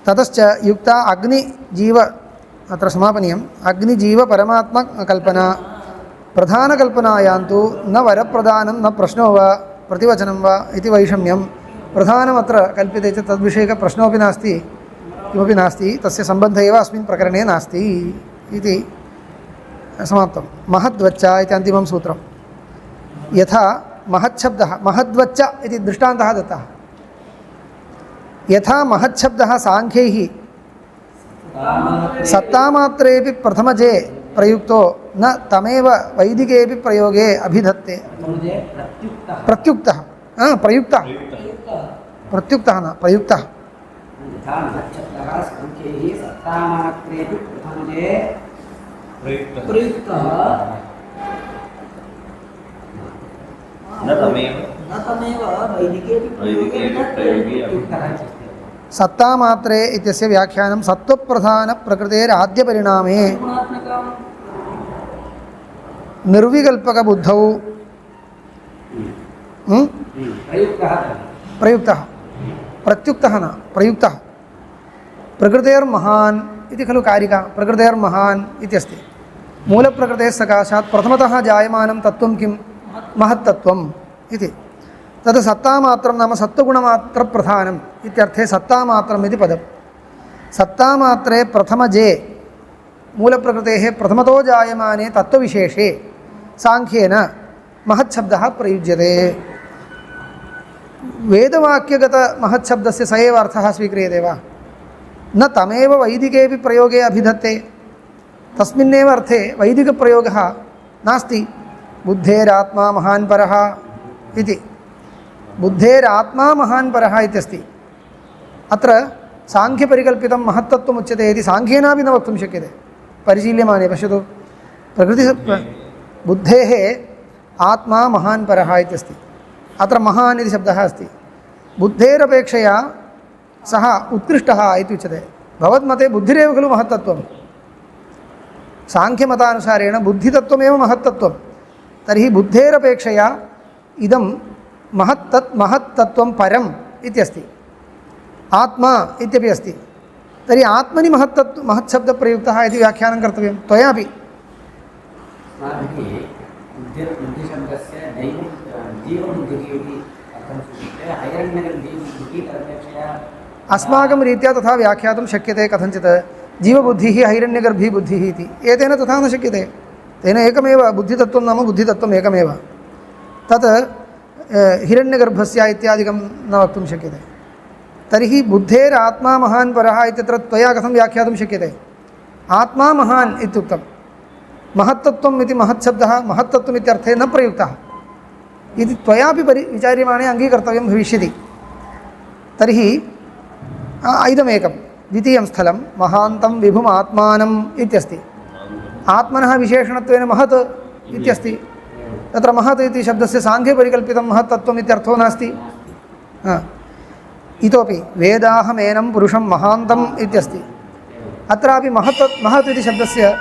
ततश्च युक्ता अग्निजीव, अत्र समापनीयम्। अग्निजीवपरमात्मकल्पना प्रधानकल्पनायां तु न वरप्रदानं न प्रश्नो वा प्रतिवचनं वा इति वैषम्यं। प्रधानमत्र कल्प्यते चेत् तद्विषयकप्रश्नोपि नास्ति, किमपि नास्ति, तस्य सम्बन्धः एव अस्मिन् प्रकरणे नास्ति इति समाप्तं। महद्वच्च इति अन्तिमं सूत्रं। यथा महच्छब्दः, महद्वच्च इति दृष्टान्तः दत्तः। यथा महच्छब्दः साङ्ख्यैः सत्तामात्रेऽपि प्रथमजे प्रयुक्तो न तमेव वैदिकेऽपि प्रयोगे अभिधत्ते। प्रत्युक्तः, प्रयुक्तः, प्रत्युक्तः न प्रयुक्तः। यथा महच्छब्दः साङ्ख्यैः सत्तामात्रेऽपि प्रथमजे प्रयुक्तः न तमेव वैदिकेऽपि प्रयोगे सत्तामात्रे इत्यस्य व्याख्यानं सत्त्वप्रधानप्रकृतेराद्यपरिणामे निर्विकल्पकबुद्धौ प्रयुक्तः, प्रत्युक्तः न प्रयुक्तः। प्रकृतेर्महान् इति खलु कारिका, प्रकृतेर्महान् इत्यस्ति। मूलप्रकृतेः सकाशात् प्रथमतः जायमानं तत्त्वं किं? महत्तत्त्वम् इति। तद् सत्तामात्रं नाम सत्त्वगुणमात्रप्रधानम् इत्यर्थे सत्तामात्रम् इति पदम्। सत्तामात्रे प्रथमजे मूलप्रकृतेः प्रथमतो जायमाने तत्त्वविशेषे साङ्ख्येन महच्छब्दः प्रयुज्यते। वेदवाक्यगतमहच्छब्दस्य स एव अर्थः स्वीक्रियते वा? न तमेव वैदिकेऽपि प्रयोगे अभिधत्ते। तस्मिन्नेव अर्थे वैदिकप्रयोगः नास्ति। बुद्धेरात्मा महान् परः इति, बुद्धेरात्मा महान् परः इत्यस्ति। अत्र साङ्ख्यपरिकल्पितं महत्तत्वम् उच्यते इति साङ्ख्येनापि न वक्तुं शक्यते। परिशील्यमाने पश्यतु, प्रकृति बुद्धेः आत्मा महान् परः इत्यस्ति। अत्र महान् इति शब्दः अस्ति। बुद्धेरपेक्षया सः उत्कृष्टः इति उच्यते। भवद्मते बुद्धिरेव खलु महत्तत्वं। साङ्ख्यमतानुसारेण बुद्धितत्वमेव महत्तत्वं। तर्हि बुद्धेरपेक्षया इदं महत्तत्वं परम् इत्यस्ति। आत्मा इत्यपि अस्ति। तर्हि आत्मनि महत्शब्दप्रयुक्तः इति व्याख्यानं कर्तव्यं त्वयापि। बुद्धिशब्दस्य जीवबुद्धिः इति अर्थं स्वीक्रियते। हैरण्यगर्भीबुद्धिः तदपेक्षया अस्माकं रीत्या तथा व्याख्यातुं शक्यते कथञ्चित्। जीवबुद्धिः हैरण्यगर्भीबुद्धिः इति एतेन तथा न शक्यते। तेन एकमेव बुद्धितत्वं नाम बुद्धितत्वम् एकमेव। तत् हिरण्यगर्भस्य इत्यादिकं न वक्तुं शक्यते। तर्हि बुद्धेरात्मा महान् परः इत्यत्र त्वया कथं व्याख्यातुं शक्यते? आत्मा महान् इत्युक्तं। महत्तत्वम् इति महत्शब्दः महत्तत्वम् इत्यर्थे न प्रयुक्तः इति त्वयापि विचार्यमाणे अङ्गीकर्तव्यं भविष्यति। तर्हि इदमेकं द्वितीयं स्थलं महान्तं विभुम् आत्मानम् इत्यस्ति। आत्मनः विशेषणत्वेन महत् इत्यस्ति। तत्र महत् इति शब्दस्य साङ्ख्ये परिकल्पितं महत्तत्वम् इत्यर्थो नास्ति। इतोपि वेदाहमेनं पुरुषं महान्तम् इत्यस्ति। अत्रापि महत् इति शब्दस्य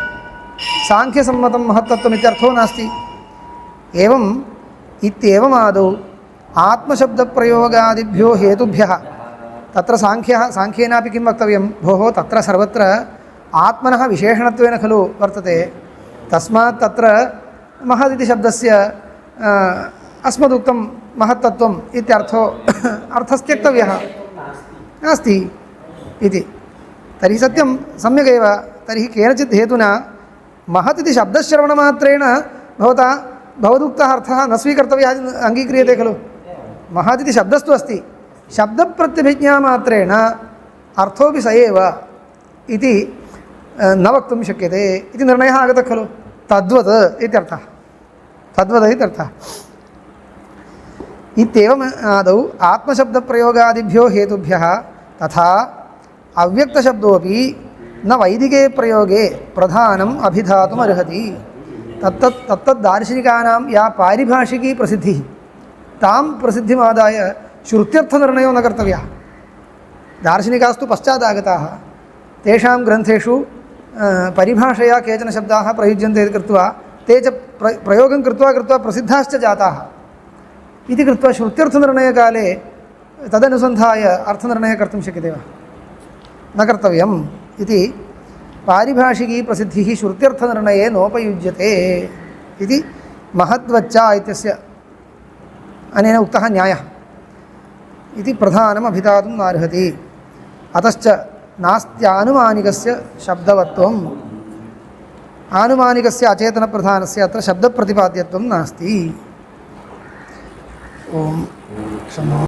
साङ्ख्यसम्मतं महत्तत्वम् इत्यर्थो नास्ति। एवम् इत्येवमादौ आत्मशब्दप्रयोगादिभ्यो हेतुभ्यः तत्र साङ्ख्येनापि किं वक्तव्यं भोः तत्र सर्वत्र आत्मनः विशेषणत्वेन खलु वर्तते तस्मात् तत्र महदिति शब्दस्य अस्मदुक्तं महत्तत्वम् इत्यर्थो अर्थस्त्यक्तव्यः नास्ति इति। तर्हि सत्यं सम्यगेव। तर्हि केनचित् हेतुना महत् इति शब्दश्रवणमात्रेण भवदुक्तः अर्थः न स्वीकर्तव्यः अङ्गीक्रियते खलु। महत् इति शब्दस्तु अस्ति, शब्दप्रत्यभिज्ञामात्रेण अर्थोऽपि स एव इति न वक्तुं शक्यते इति निर्णयः आगतः खलु। तद्वत् इत्यर्थः। इत्येवम् आदौ आत्मशब्दप्रयोगादिभ्यो हेतुभ्यः तथा अव्यक्तशब्दोऽपि न वैदिके प्रयोगे प्रधानम् अभिधातुम् अर्हति। तत्तद्दार्शनिकानां या पारिभाषिकी प्रसिद्धिः तां प्रसिद्धिमादाय श्रुत्यर्थनिर्णयो न कर्तव्यः। दार्शनिकास्तु पश्चादागताः, तेषां ग्रन्थेषु परिभाषया केचन शब्दाः प्रयुज्यन्ते इति कृत्वा ते च प्रयोगं कृत्वा प्रसिद्धाश्च जाताः इति कृत्वा श्रुत्यर्थनिर्णयकाले तदनुसन्धाय अर्थनिर्णयः कर्तुं शक्यते वा? न कर्तव्यम् इति पारिभाषिकी प्रसिद्धिः श्रुत्यर्थनिर्णये नोपयुज्यते इति महद्वच्चा इत्यस्य अनेन उक्तः न्यायः इति प्रधानम् अभिधातुं नार्हति। अतश्च नास्त्यानुमानिकस्य शब्दवत्वम् आनुमानिकस्य अचेतनप्रधानस्य अत्र शब्दप्रतिपाद्यत्वं नास्ति। ओम क्षमा।